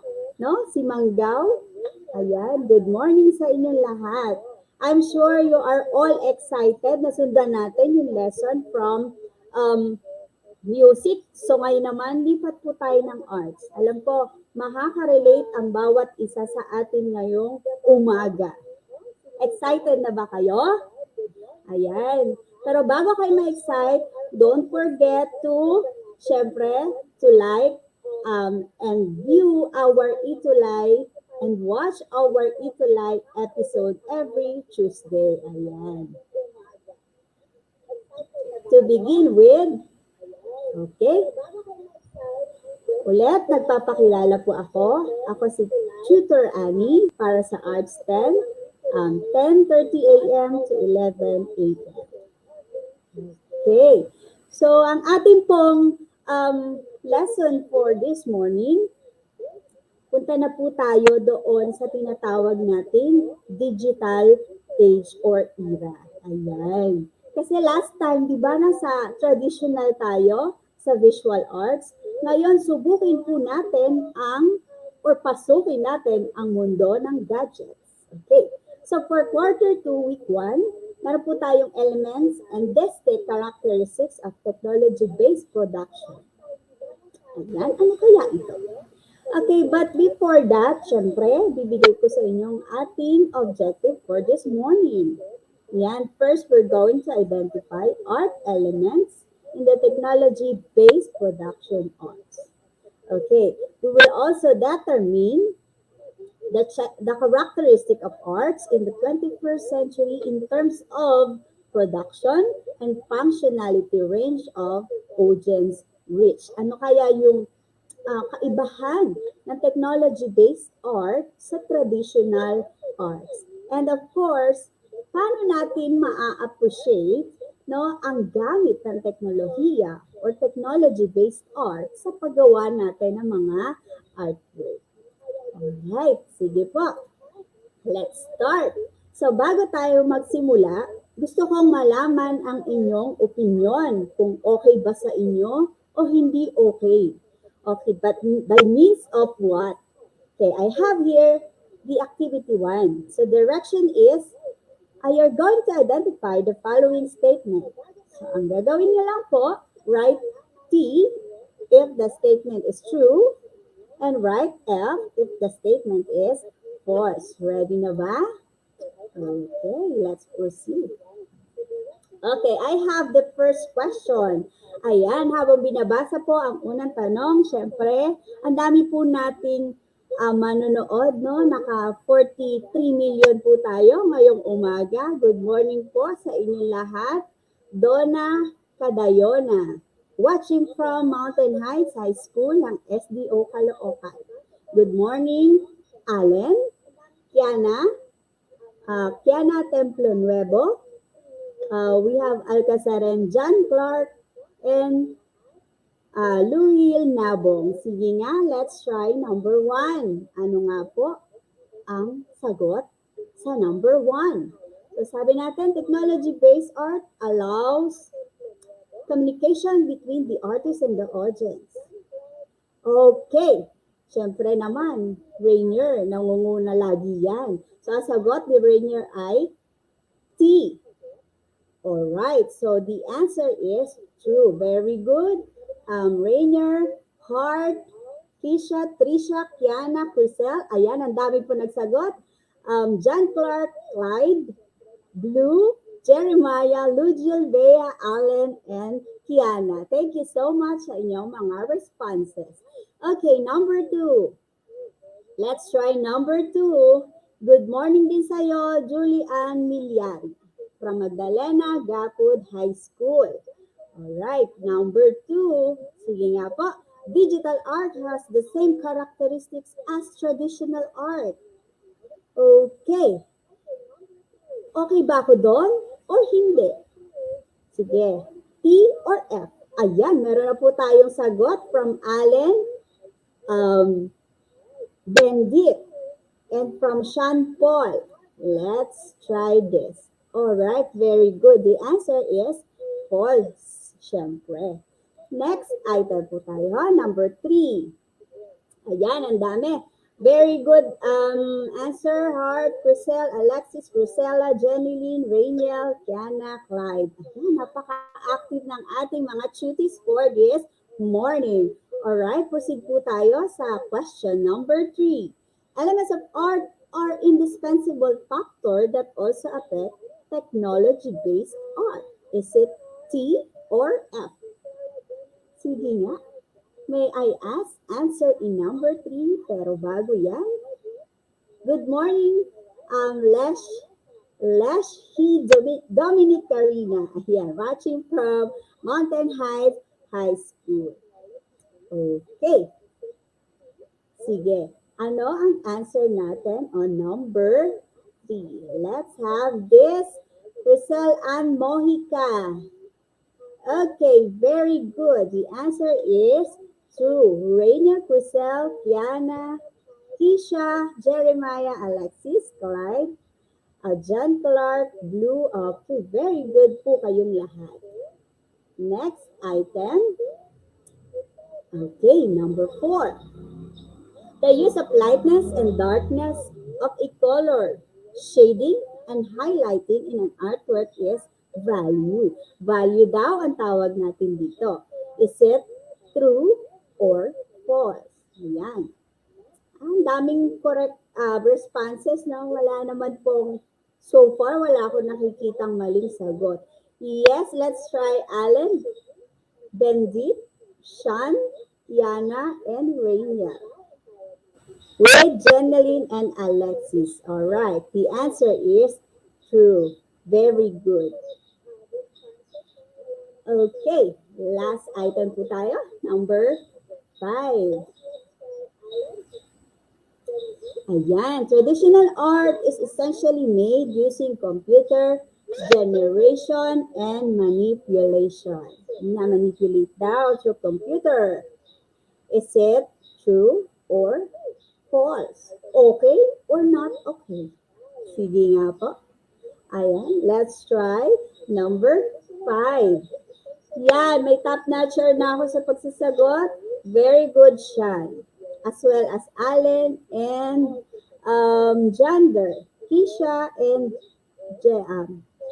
Si Manggaw. Ayan, good morning sa inyong lahat. I'm sure you are all excited na sundan natin yung lesson from music. So ngayon naman, lipat po tayo ng arts. Alam ko, makaka-relate ang bawat isa sa atin ngayong umaga. Excited na ba kayo? Ayan. Pero bago kayo ma-excite, don't forget to, syempre, to like and view our ETUlay and watch our ETUlay episode every Tuesday. Ayan. To begin with, okay, ulit, nagpapakilala po ako. Ako si Tutor Annie para sa Arts 10, 10:30 a.m. to 11 a.m. Okay. So, ang ating pong lesson for this morning, punta na po tayo doon sa tinatawag nating digital stage or era. Ayan. Kasi last time, di ba, nasa traditional tayo sa visual arts. Ngayon, subukin po natin or pasukin natin ang mundo ng gadgets. Okay. So for quarter 2, week 1, meron po tayong elements and distinct characteristics of technology-based production. Ayan, ano kaya ito? Okay, but before that, syempre, bibigay ko sa inyong ating objective for this morning. Yan, first, we're going to identify art elements in the technology-based production arts. Okay, we will also determine the characteristic of arts in the 21st century in terms of production and functionality range of audience reach. Ano kaya yung kaibahan ng technology-based art sa traditional arts? And of course, paano natin maa-appreciate ang gamit ng teknolohiya or technology-based art sa paggawa natin ng mga artwork? Alright, sige po. Let's start. So bago tayo magsimula, gusto kong malaman ang inyong opinion kung okay ba sa inyo o hindi okay. Okay, but by means of what? Okay, I have here the activity 1. So direction is, you're going to identify the following statement. So ang gagawin niyo lang po, write T if the statement is true, and write F if the statement is false. Ready na ba? Okay, let's proceed. Okay, I have the first question. Ayan, habang binabasa po ang unang tanong, syempre, ang dami po nating manonood, no? Naka 43 million po tayo ngayong umaga. Good morning po sa inyong lahat. Donna Cadayona, watching from Mountain Heights High School ng SDO Caloocan. Good morning, Allen, Kiana Templo Nuevo. We have Alcazaren, John Clark, and Louis Nabong. Sige nga, let's try number 1. Ano nga po ang sagot sa number 1? So sabi natin, technology-based art allows communication between the artist and the audience. Okay. Siyempre naman, Rainier, nangunguna lagi yan. So, ang sagot ni Rainier ay T. Alright. So, the answer is true. Very good. Rainier, Hart, Kisha, Trisha, Kiana, Crisel. Ayan, ang dami po nagsagot. John Clark, Clyde, Blue, Jeremiah, Lugiel, Bea, Allen, and Kiana. Thank you so much sa inyong mga responses. Okay, number 2. Let's try number 2. Good morning din sa'yo, Julie Ann Milyari from Magdalena Gapud High School. Alright, number 2. Sige nga po. Digital art has the same characteristics as traditional art. Okay. Okay ba ako doon or hindi? Sige. T or F? Ayan, meron na po tayong sagot from Allen, Bendit, and from Sean Paul. Let's try this. Alright, very good. The answer is false, syempre. Next item po tayo, number 3. Ayan, ang dami. Very good answer, Hart, Priscel, Alexis, Priscilla, Jeneline, Rainiel, Kiana, Clyde. Ayan, napaka-active ng ating mga cuties for this morning. Alright, proceed po tayo sa question number 3. Elements of art are indispensable factor that also affect technology-based art. Is it T or F? Sige nga. May I ask, answer in number 3, pero bago yan. Good morning, Dominic Carina. Ayan, watching from Mountain Heights High School. Okay. Sige. Ano ang answer natin on number 3? Let's have this. Rizal Ann Mojica. Okay, very good. The answer is true. Rainier, Crisel, Kiana, Kisha, Jeremiah, Alexis, Clyde, John Clark, blue. Okay, very good po kayong lahat. Next item. Okay, number 4. The use of lightness and darkness of a color, shading and highlighting in an artwork is value. Value daw ang tawag natin dito. Is it true or false? Ayan. Ang daming correct responses na wala naman pong, so far, wala akong nakikitang maling sagot. Yes, let's try Alan, Benji, Sean, Yana, and Rainier. With Jeneline and Alexis. All right. The answer is true. Very good. Okay. Last item po tayo. Number 5. Ayan. Traditional art is essentially made using computer generation and manipulation. Na-manipulate daw through computer. Is it true or false? Okay or not okay? Sige nga po. Ayan, let's try number 5. Yan, may top notcher na ako sa pagsasagot. Very good, Sean. As well as Allen and Gender. Kisha and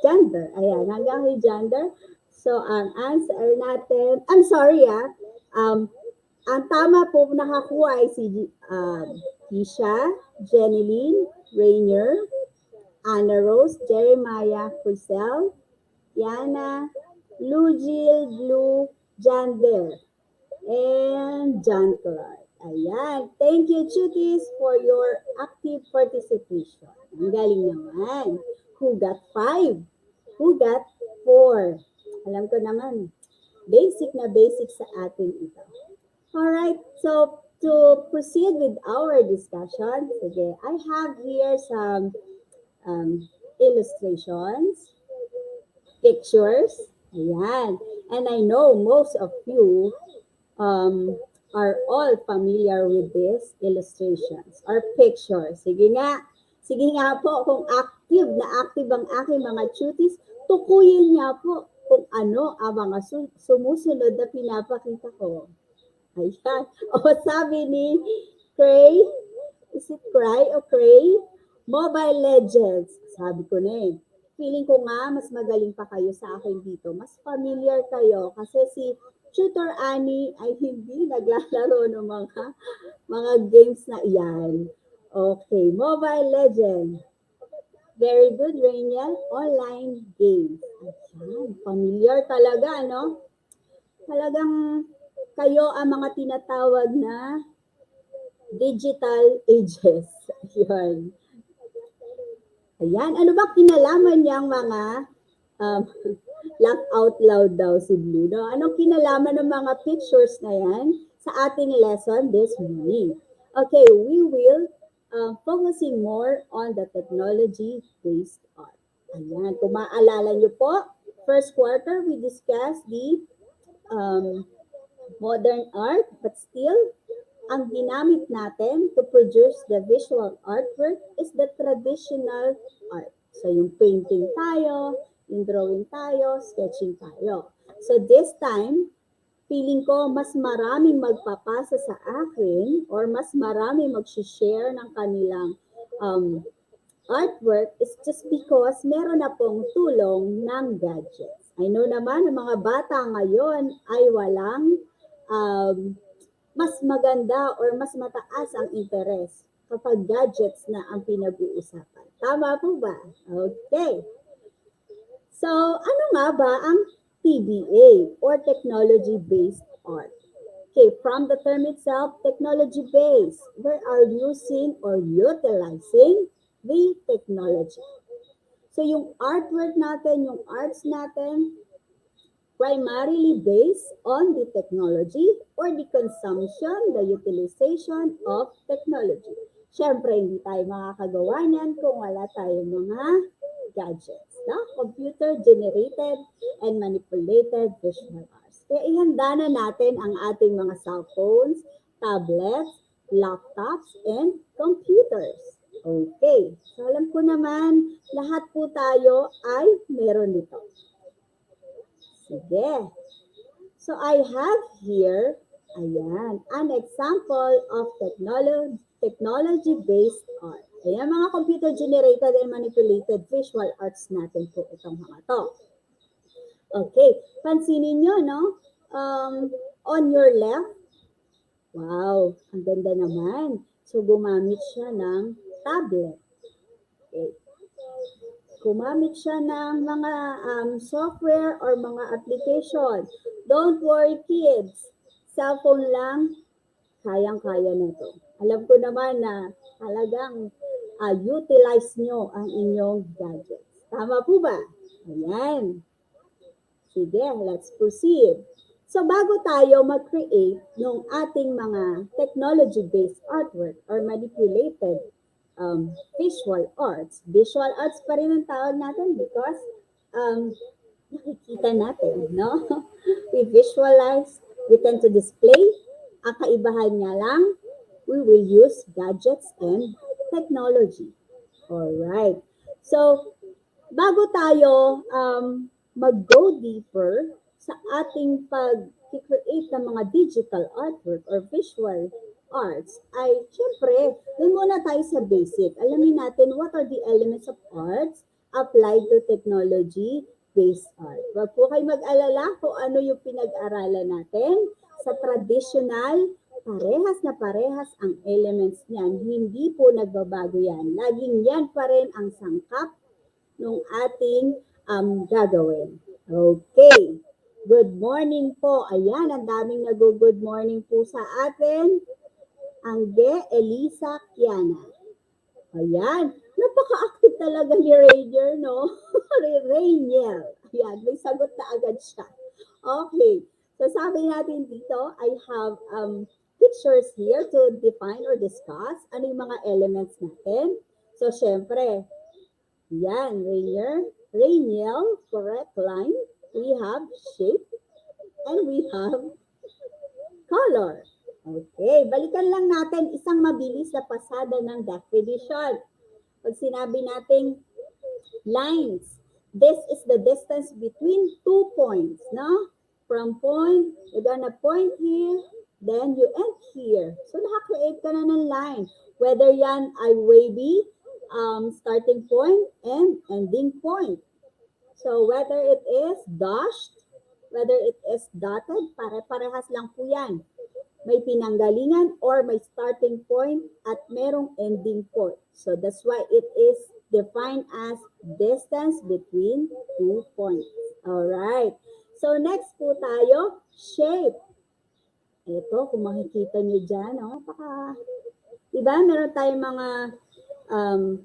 Gender. Ayan, hanggang kay Gender. So, ang answer natin, I'm sorry ang tama po nakakuha ay si Kisha, Jeneline, Rainier, Anna Rose, Jeremiah, Crisel, Yana, Lujil, Blue, Jander, and John Clark. Ayan. Thank you, Chutis, for your active participation. Ang galing naman. Who got 5? Who got 4? Alam ko naman, basic na basic sa atin ito. Alright, so to proceed with our discussion, sige, I have here some illustrations, pictures, ayan. And I know most of you are all familiar with these illustrations or pictures. Sige nga po, kung active ang aking mga cuties, tukuyin niya po kung ano ang mga sumusunod na pinapakita ko. Ayan. O sabi ni Cray, is it Cray o Cray? Mobile Legends. Sabi ko na eh. Feeling ko nga, mas magaling pa kayo sa akin dito. Mas familiar kayo kasi si Tutor Annie ay hindi naglalaro ng mga games na iyan. Okay, Mobile Legends. Very good, Rainiel. Online games. Ayan, familiar talaga, no? Talagang kayo ang mga tinatawag na digital ages. Ayan. Ayan. Ano ba kinalaman niyang mga laugh out loud daw si Blue? No? Anong kinalaman ng mga pictures na yan sa ating lesson this morning? Okay, we will focusing more on the technology-based art. Ayan. Kung maalala niyo po, first quarter, we discussed the modern art, but still, ang ginamit natin to produce the visual artwork is the traditional art. So, yung painting tayo, yung drawing tayo, sketching tayo. So, this time, feeling ko mas maraming magpapasa sa akin or mas maraming mag-share ng kanilang artwork is just because meron na pong tulong ng gadgets. I know naman, ang mga bata ngayon ay walang mas maganda or mas mataas ang interest kapag gadgets na ang pinag-uusapan. Tama po ba? Okay. So, ano nga ba ang TBA or technology-based art? Okay, from the term itself, technology-based, we are using or utilizing the technology. So, yung artwork natin, yung arts natin, primarily based on the technology or the consumption, the utilization of technology. Siyempre, hindi tayo makakagawa niyan kung wala tayong mga gadgets, no? Computer-generated and manipulated visual arts. Kaya ihanda na natin ang ating mga cellphones, tablets, laptops, and computers. Okay. So alam ko naman, lahat po tayo ay meron nito. Sige. So I have here, ayan, an example of technology-based art. Ayan, mga computer-generated and manipulated visual arts natin po itong mga to. Okay, pansinin nyo, no? On your left, wow, ang ganda naman. So, gumamit siya ng tablet. Okay. Gumamit siya ng mga software or mga application. Don't worry, kids. Cellphone lang, kayang-kaya na to. Alam ko naman na talagang utilize nyo ang inyong gadgets. Tama po ba? Ayan. Sige, let's proceed. So bago tayo mag-create ng ating mga technology-based artwork or manipulated visual arts pa rin ang tawag natin because nakikita natin, no? We visualize, we tend to display. Ang kaibahan nga lang, we will use gadgets and technology. Alright. So, bago tayo mag-go deeper sa ating pag-create ng mga digital artwork or visual arts, ay syempre, dun muna tayo sa basic. Alamin natin what are the elements of arts applied to technology-based art. Huwag po kayo mag-alala kung ano yung pinag-aralan natin. Sa traditional, parehas ang elements niyan. Hindi po nagbabago yan. Laging yan pa rin ang sangkap ng ating gagawin. Okay. Good morning po. Ayan, ang daming nag-good morning po sa atin. Angge Elisa Kiana. Ayan. Napaka-active talaga ni Rainier, no? Rainier. Ayan, may sagot na agad siya. Okay. So sabi natin dito, I have pictures here to define or discuss ano yung mga elements natin. So, syempre, yan, Rainiel, correct line. We have shape and we have color. Okay, balikan lang natin isang mabilis na pasada ng definition. Pag sinabi nating lines, this is the distance between 2 points, no? From point, you're gonna point here, then you end here. So, naka-create ka na ng line. Whether yan ay wavy, starting point and ending point. So, whether it is dashed, whether it is dotted, pare-parehas lang po yan. May pinanggalingan or may starting point at merong ending point. So, that's why it is defined as distance between 2 points. Alright. So, next po tayo, shape. Ito, kung makikita nyo dyan, no? Diba, meron tayong mga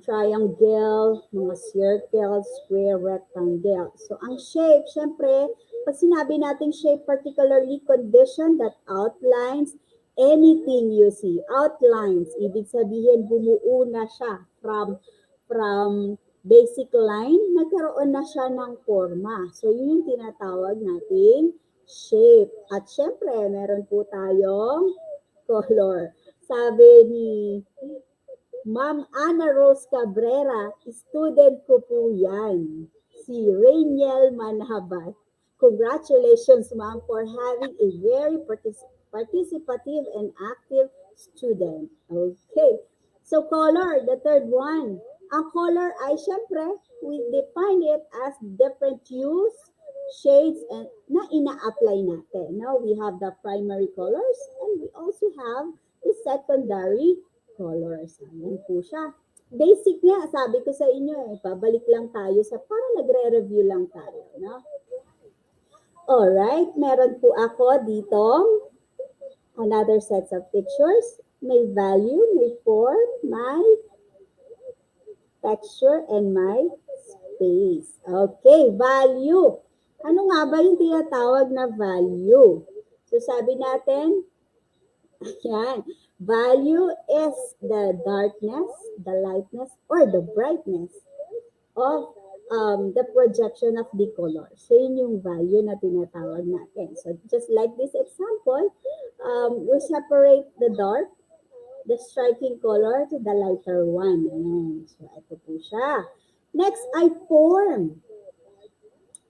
triangle, mga circle, square, rectangle. So, ang shape, syempre, pag sinabi natin shape, particularly condition that outlines anything you see. Outlines, ibig sabihin, bumuo na siya from basic line, nagkaroon na siya ng forma. So, yun yung tinatawag nating shape. At syempre, meron po tayong color. Sabi ni Ma'am Ana Rose Cabrera, student ko po yan. Si Rainiel Manhabat. Congratulations, ma'am, for having a very participative and active student. Okay. So, color, the third one. Ang color ay, syempre, we define it as different hues, shades, and na ina-apply natin. Now, we have the primary colors and we also have the secondary colors. Ayan po siya. Basic niya, sabi ko sa inyo, pabalik lang tayo sa para nagre-review lang tayo. No? Alright, meron po ako dito another sets of pictures. May value, may form, may texture, and may space. Okay, value. Ano nga ba yung tinatawag na value? So sabi natin, ayan, value is the darkness, the lightness, or the brightness of the projection of the color. So, yun yung value na tinatawag natin. So, just like this example, we separate the dark the striking color to the lighter one. Ayan. So, ito po siya. Next ay form.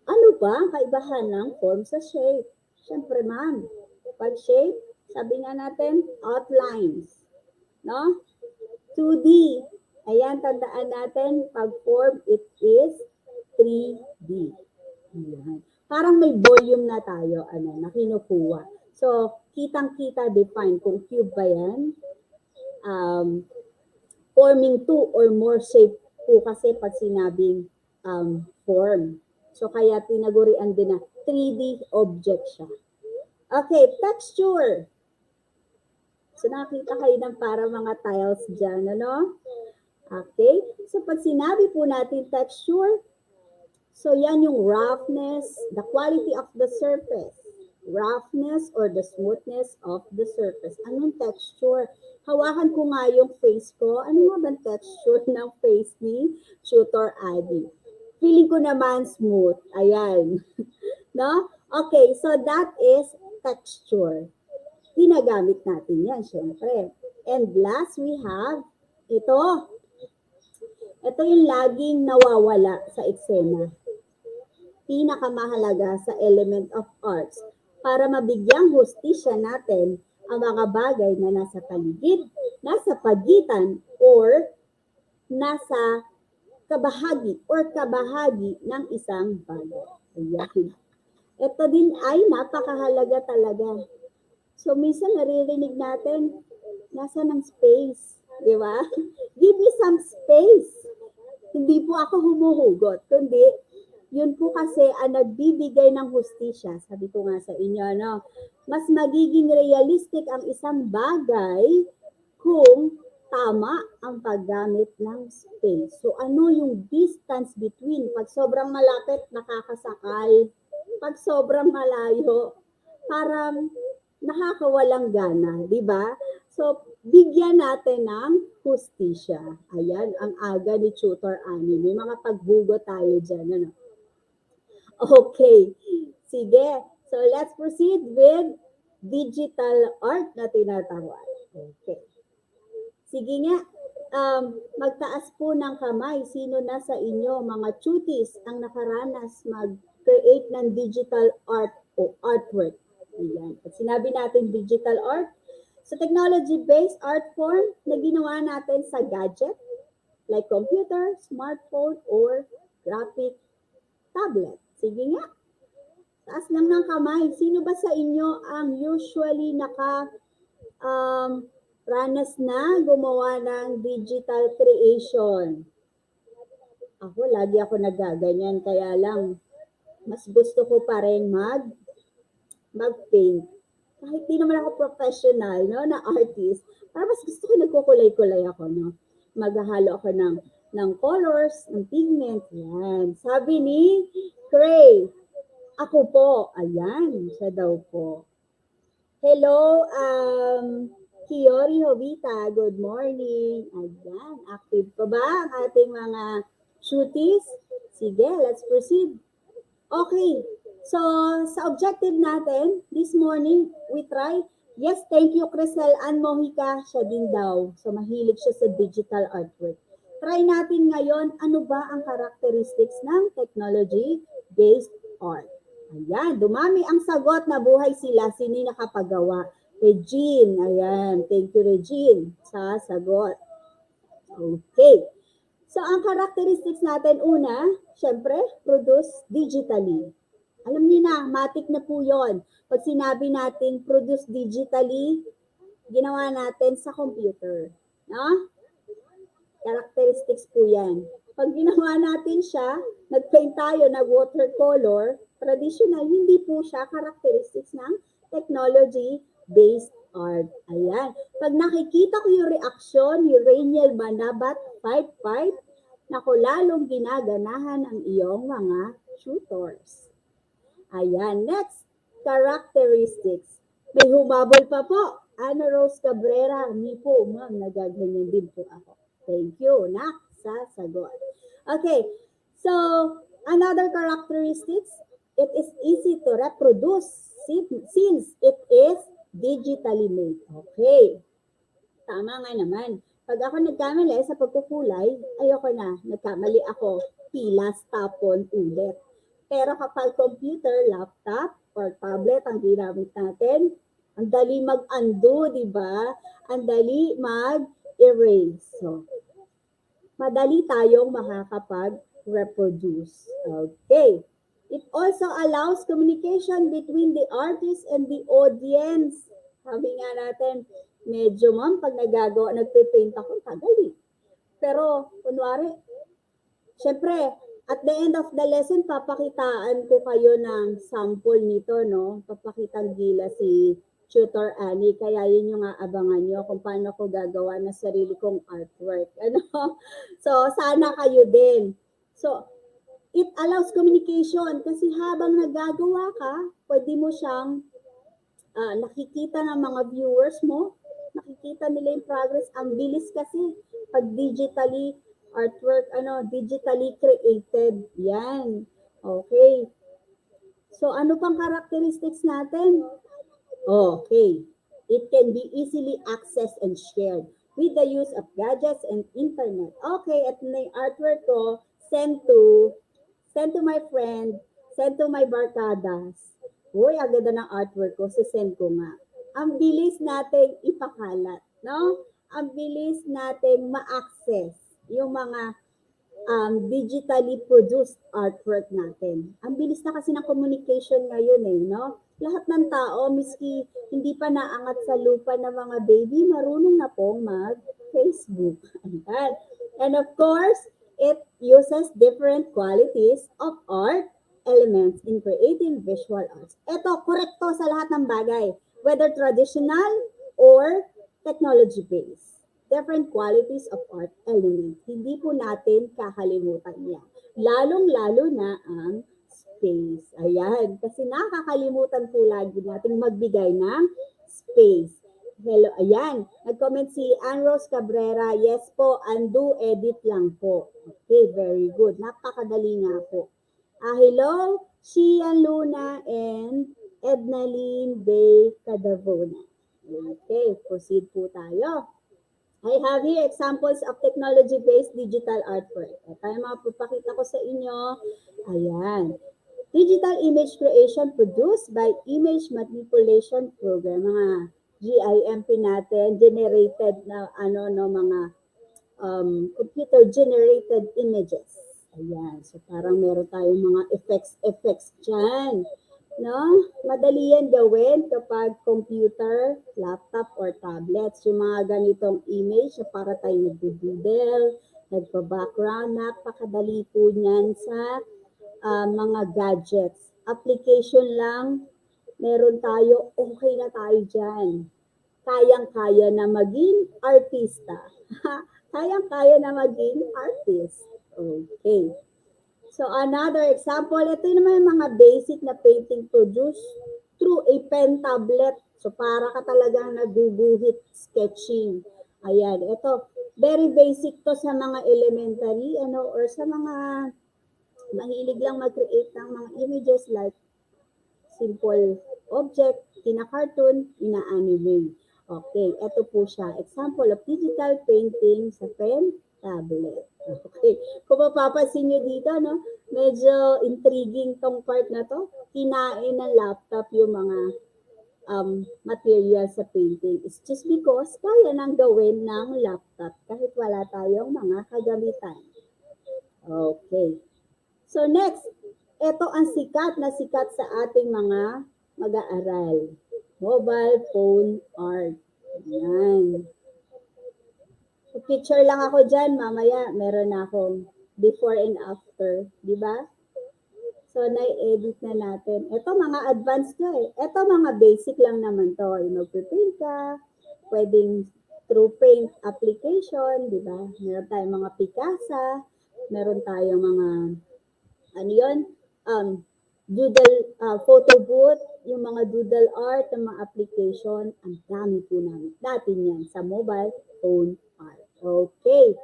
Ano ba ang kaibahan ng form sa shape? Siyempre, ma'am, pag shape, sabi nga natin, outlines. No? 2D. Ayan, tandaan natin, pag form, it is 3D. Ayan. Parang may volume na tayo, na kinukuha. So, kitang-kita define kung cube ba yan. Forming two or more shape po kasi pag sinabing form. So, kaya tinagurian din na 3D object siya. Okay, texture. So, nakita kayo ng para mga tiles dyan, ano? Okay, so pag sinabi po natin texture, so yan yung roughness, the quality of the surface. Roughness or the smoothness of the surface. Anong texture? Hawakan ko nga yung face ko. Ano nga ba texture ng face ni Tutor Abby? Feeling ko naman smooth. Ayan. No? Okay, so that is texture. Ginagamit natin yan, syempre. And last, we have ito. Ito yung laging nawawala sa eksena. Pinakamahalaga sa element of arts para mabigyang hustisya natin ang mga bagay na nasa paligid, nasa pagitan, or nasa kabahagi ng isang bagay. Ayan. Ito din ay napakahalaga talaga. So, minsan naririnig natin, nasa ng space. Di ba? Give me some space. Hindi po ako humuhugot, kundi yun po kasi ang nagbibigay ng hustisya. Sabi ko nga sa inyo, no? Mas magiging realistic ang isang bagay kung tama ang paggamit ng space. So, ano yung distance between? Pag sobrang malapit, nakakasakal. Pag sobrang malayo, parang nakakawalang gana, di ba? So, bigyan natin ng hustisya. Ayan, ang aga ni Tutor Annie. May mga paghugot tayo dyan. Ano? Okay. Sige. So, let's proceed with digital art na tinatawag. Okay. Sige nga, magtaas po ng kamay. Sino na sa inyo, mga chutis, ang nakaranas mag-create ng digital art o artwork? Ayan. At sinabi natin digital art, so technology-based art form na ginawa natin sa gadget, like computer, smartphone, or graphic tablet. Sige nga. Taas lang ng kamay. Sino ba sa inyo ang usually ranas na gumawa ng digital creation? Ako, lagi ako nagaganyan. Kaya lang, mas gusto ko pa rin mag-paint. Kahit di naman ako professional, no, na artist. Para mas gusto ko nagkukulay-kulay ako, no. Maghahalo ako ng colors, ng pigment. Yan. Sabi ni Cray, ako po. Ayan, siya daw po. Hello, Kiori Hobita, good morning. Ayan, active pa ba ang ating mga shooties? Sige, let's proceed. Okay, so sa objective natin, this morning, we try, yes, thank you, Crisel Ann Mojica, siya din daw. So mahilig siya sa digital artwork. Try natin ngayon, ano ba ang characteristics ng technology-based art? Ayan, dumami ang sagot na buhay sila, sino nakapagawa? Regine, ayan. Thank you, Regine, sa sagot. Okay. So, ang characteristics natin, una, syempre, produce digitally. Alam niyo na, matik na po yun. Pag sinabi natin produce digitally, ginawa natin sa computer. No? Characteristics po yan. Pag ginawa natin siya, nag-paint tayo, nag-watercolor, traditional, hindi po siya characteristics ng technology-based art. Ayan. Pag nakikita ko yung reaksyon ni Rainiel Manabat 55, naku, lalong ginaganahan ang iyong mga tutors. Ayan. Next, characteristics. May humabol pa po. Ana Rose Cabrera, ni po, ma'am, nagaganyan din po ako. Thank you, nak, sa sagot. Okay. So, another characteristics, it is easy to reproduce since it is digitally made. Okay. Tama nga naman. Pag ako nagkamali sa pagkukulay, ayoko na. Nagkamali ako. Pilas, tapon, ulit. Pero kapag computer, laptop, or tablet ang ginamit natin, ang dali mag-undo, di ba? Ang dali mag-erase. So, madali tayong makakapag-reproduce. Okay. It also allows communication between the artist and the audience. Sabi nga natin, medyo ma'am, pag nagpe-paint ako, tagali. Pero, kunwari, syempre, at the end of the lesson, papakitaan ko kayo ng sample nito, no? Papakitang gila si Tutor Annie, kaya yun yung aabangan nyo kung paano ko gagawa ng sarili kong artwork. Ano? So, sana kayo din. So, it allows communication kasi habang nagagawa ka, pwede mo siyang nakikita ng mga viewers mo, nakikita nila yung progress. Ang bilis kasi pag digitally artwork, digitally created. Yan. Okay. So, ano pang characteristics natin? Okay. It can be easily accessed and shared with the use of gadgets and internet. Okay, at na yung artwork ko, send to my friend, send to my barkadas. Uy, agad na ng artwork ko, send ko nga. Ang bilis nating ipakalat, no? Ang bilis nating ma-access yung mga digitally produced artwork natin. Ang bilis na kasi ng communication ngayon no? Lahat ng tao, miski hindi pa naangat sa lupa ng mga baby, marunong na pong mag-Facebook. And of course, it uses different qualities of art elements in creating visual arts. Ito, korekto sa lahat ng bagay, whether traditional or technology-based. Different qualities of art elements. Hindi po natin kakalimutan yan. Lalong-lalo na ang space. Ayan. Kasi nakakalimutan po lagi natin magbigay ng space. Hello, ayan. Nag-comment si Ann Rose Cabrera. Yes po, undo, edit lang po. Okay, very good. Napakadali nga po. Hello, Shian Luna and Ednaline Bay Cadavona. Okay, proceed po tayo. I have here examples of technology-based digital artwork. Ito yung mga papakita ko sa inyo. Ayan. Digital image creation produced by image manipulation program. Mga GIMP natin, generated na mga computer-generated images. Ayan. So parang meron tayong mga effects dyan. No? Madali yan gawin kapag computer, laptop, or tablets. Yung mga ganitong image na para tayo nag-doodle, nagpa-background, napakadali po niyan sa mga gadgets. Application lang, meron tayo, okay na tayo dyan. Kayang-kaya na maging artista. Kayang-kaya na maging artist. Okay. So another example, ito naman yung mga basic na painting produced through a pen tablet. So para ka talagang naguguhit sketching. Ayan, ito very basic to sa mga elementary or sa mga mahilig lang mag-create ng mga images like simple object, ina-cartoon, ina-anime. Okay, ito po siya. Example of digital painting sa pen tablet. Okay. Kung mapapansin nyo dito, no, medyo intriguing tong part na to. Kinain ng laptop yung mga material sa painting. It's just because kaya nang gawin ng laptop kahit wala tayong mga kagamitan. Okay. So next, ito ang sikat sa ating mga mag-aaral. Mobile phone art. Ayan. So, picture lang ako dyan, mamaya meron na akong before and after, di ba? So, na-edit na natin. Ito mga advanced to Ito mga basic lang naman to. Mag-paint ka, pwedeng through paint application, di ba? Meron tayong mga Picasa, meron tayong mga, doodle, photo booth, yung mga doodle art, yung mga application, ang dami po natin yan sa mobile phone art. Okay.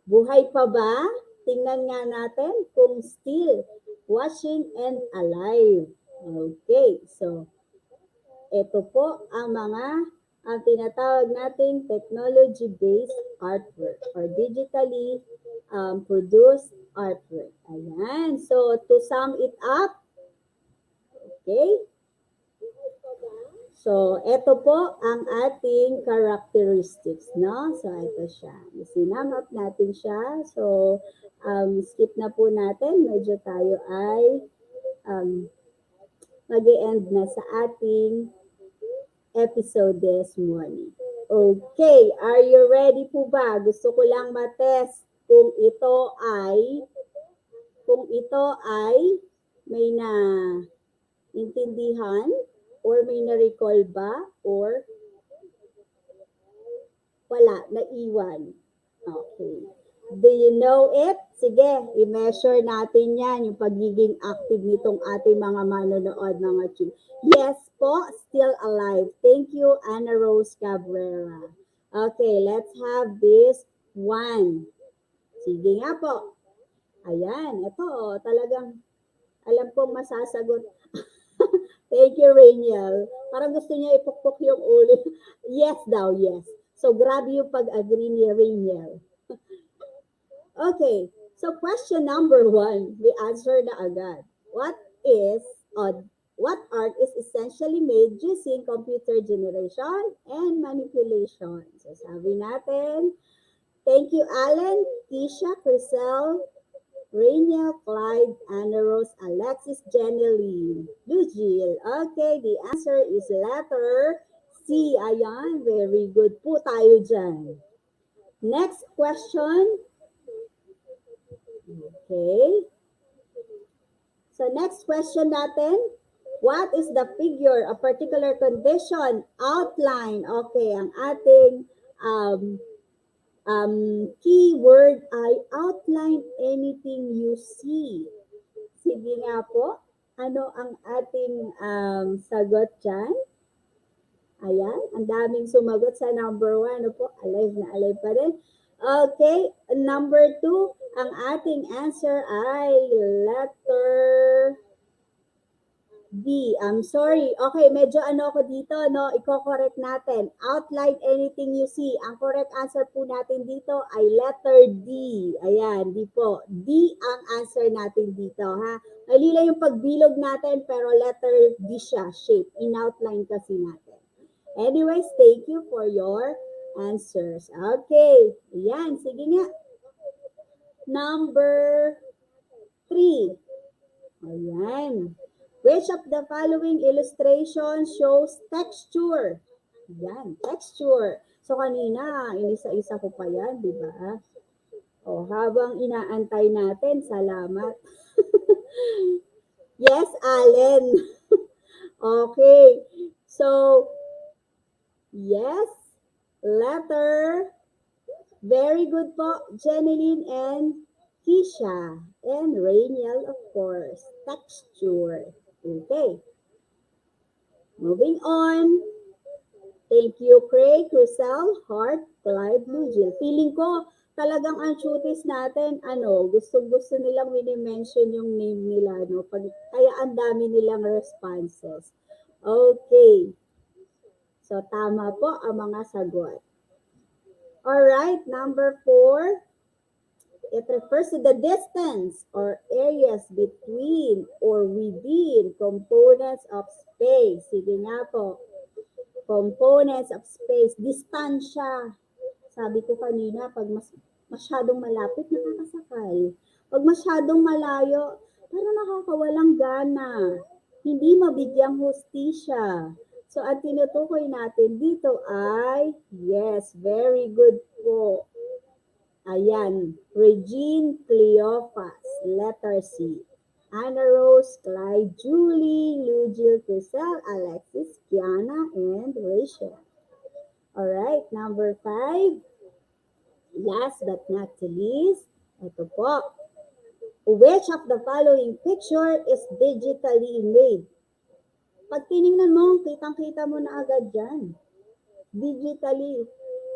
Buhay pa ba? Tingnan nga natin kung still watching and alive. Okay. So, ito po ang mga ang tinatawag nating technology-based artwork or digitally produced artwork. Ayan. So, to sum it up, okay? So, ito po ang ating characteristics, no? So, ito siya. Sinamap natin siya. So, skip na po natin. Medyo tayo ay mag-e-end na sa ating episode this morning. Okay, are you ready po ba? Gusto ko lang matest kung ito ay may na intindihan or may na-recall ba or wala, naiwan. Okay. Do you know it? Sige, i-measure natin yan, yung pagiging active nitong ating mga manonood, mga children. Yes po, still alive. Thank you, Ana Rose Cabrera. Okay, let's have this one. Sige nga po. Ayan, ito, talagang alam kong masasagot. Thank you, Rainiel. Parang gusto niya ipukpok yung ulo. Yes daw, yes. So, grabe yung pag-agree ni Rainiel. Okay, so question number 1, we answer na agad. What art is essentially made using computer generation and manipulation? So sabi natin, thank you Alan, Tisha, Crisel, Rainiel, Clyde, Anna Rose, Alexis, Jeneline, Lugil. Okay, the answer is letter C. Ayan, very good po tayo dyan. Next question. Okay. So next question natin, what is the figure, a particular condition, outline? Okay, ang ating keyword ay outline anything you see. Sige nga po, ano ang ating sagot dyan? Ayan, ang daming sumagot sa number 1. Ano po, alive na alive pa rin. Okay, number 2, ang ating answer ay letter D. I'm sorry. Okay, medyo ano ako dito, no? Iko-correct natin. Outline anything you see. Ang correct answer po natin dito ay letter D. Ayan, D po. D ang answer natin dito, ha? Malila yung pagbilog natin, pero letter D siya, shape. In-outline kasi natin. Anyways, thank you for your answers. Okay. Ayan, sige nga. Number 3. Ayan. Which of the following illustration shows texture? Ayan, texture. So, kanina, inisa-isa ko pa yan, di ba? O, habang inaantay natin, salamat. Yes, Allen. Okay. So, yes, letter. Very good po, Jeneline and Keisha. And Rainiel, of course. Texture. Okay. Moving on. Thank you, Craig, Crisel, Hart, Clyde, Lugil. Feeling ko, talagang ang cuties natin, gusto nilang mini-mention yung name nila, no? Kaya ang dami nilang responses. Okay. So, tama po ang mga sagot. Alright, number 4. It refers to the distance or areas between or within components of space. Sige nga po. Components of space. Distansya. Sabi ko kanina, pag masyadong malapit, nakakasakal. Pag masyadong malayo, parang nakakawalang gana. Hindi mabigyang hustisya. So, ang tinutukoy natin dito ay, yes, very good po. Ayan, Regine Cleophas, letter C. Anna Rose, Clyde, Julie, Lugil, Crisel, Alexis, Kiana, and Rachel. Alright, number 5. Last but not least, ito po. Which of the following picture is digitally made? Pag tinignan mo, kitang-kita mo na agad dyan. Digitally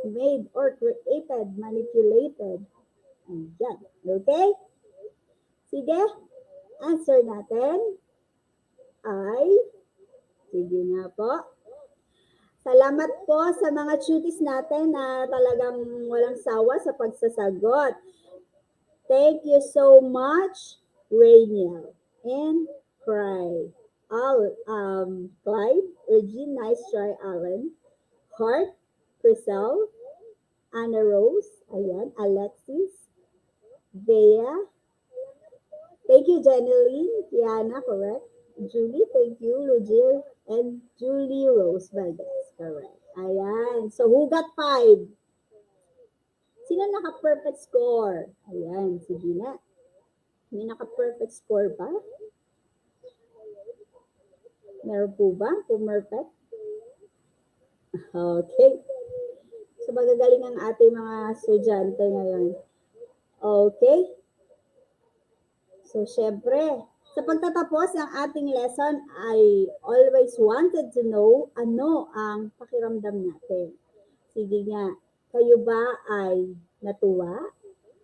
made or created, manipulated. Ayan. Okay? Sige. Answer natin ay, sige nga po. Salamat po sa mga cuties natin na talagang walang sawa sa pagsasagot. Thank you so much, Rainiel and Cry. Clyde, Regine, nice try, Alan. Heart, Crisel, Anna Rose, ayan, Alexis, Bea. Thank you, Janeline, Tiana, correct. Julie, thank you, Lugil, and Julie Rose Valdez, correct. Ayan, so who got 5? Sino naka-perfect score? Ayan, sige na. May naka-perfect score ba? Meron po ba? Perfect? Okay. So, magagaling ang ating mga estudyante ngayon. Okay. So, syempre, sa pagtatapos ng ating lesson, I always wanted to know ano ang pakiramdam natin. Sige nga, kayo ba ay natuwa?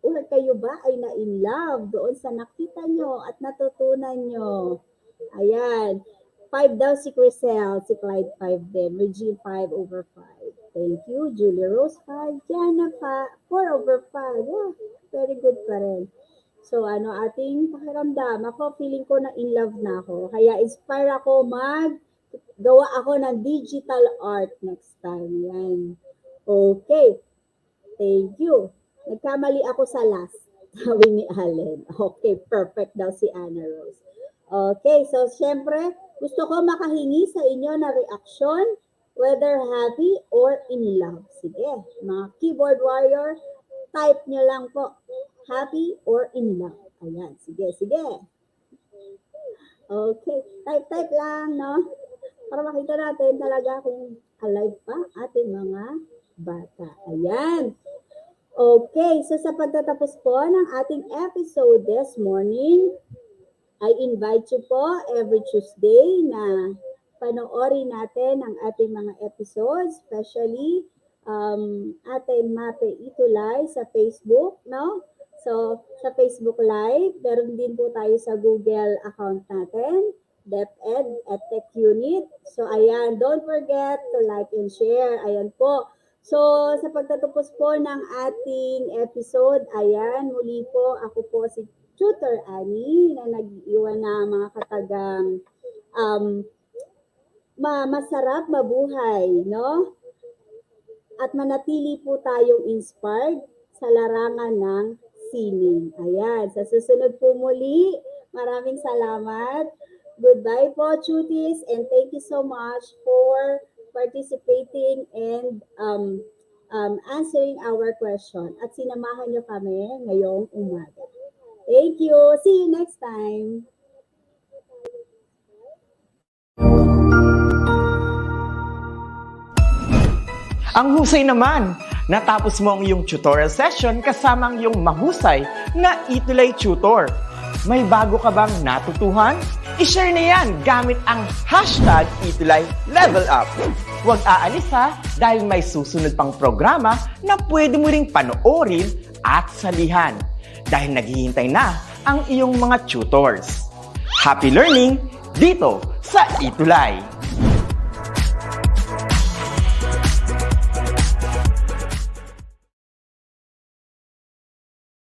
O kayo ba ay na-in love doon sa nakita nyo at natutunan nyo? Ayan. 5 daw si Crisel, si Clyde 5 din. Regine 5/5. Thank you. Julie Rose 5. Jana 4/5. Yeah, very good pa rin. So, ating pakiramdam. Ako, feeling ko na in love na ako. Kaya inspire ako gawa ako ng digital art next time. Yan. Okay. Thank you. Nagkamali ako sa last. Sabi ni Allen. Okay, perfect daw si Anna Rose. Okay, so syempre, gusto ko makahingi sa inyo na reaction, whether happy or in love. Sige, mga keyboard warrior, type nyo lang po. Happy or in love. Ayan, sige. Okay, type lang, no? Para makita natin talaga kung alive pa ating mga bata. Ayan. Okay, so sa pagtatapos po ng ating episode this morning, I invite you po every Tuesday na panoorin natin ang ating mga episodes, especially ating MAPEH ETUlay sa Facebook, no? So, sa Facebook Live, meron din po tayo sa Google account natin, DepEd Educational Unit. So, ayan, don't forget to like and share. Ayan po. So, sa pagtatapos po ng ating episode, ayan, muli po, ako po si Tutor Annie na nag-iwan na mga katagang masarap mabuhay, no? At manatili po tayong inspired sa larangan ng sining. Ayan, sa susunod po muli, maraming salamat. Goodbye po, cuties, and thank you so much for participating and answering our question. At sinamahan nyo kami ngayong umaga. Thank you. See you next time. Ang husay naman! Natapos mo ang iyong tutorial session kasama ang iyong mahusay na ETUlay tutor. May bago ka bang natutuhan? I-share na yan gamit ang hashtag #ETUlayLevelUp. Huwag aalis ha, dahil may susunod pang programa na pwede mo ring panoorin at salihan. Dahil naghihintay na ang iyong mga tutors. Happy learning dito sa ETUlay!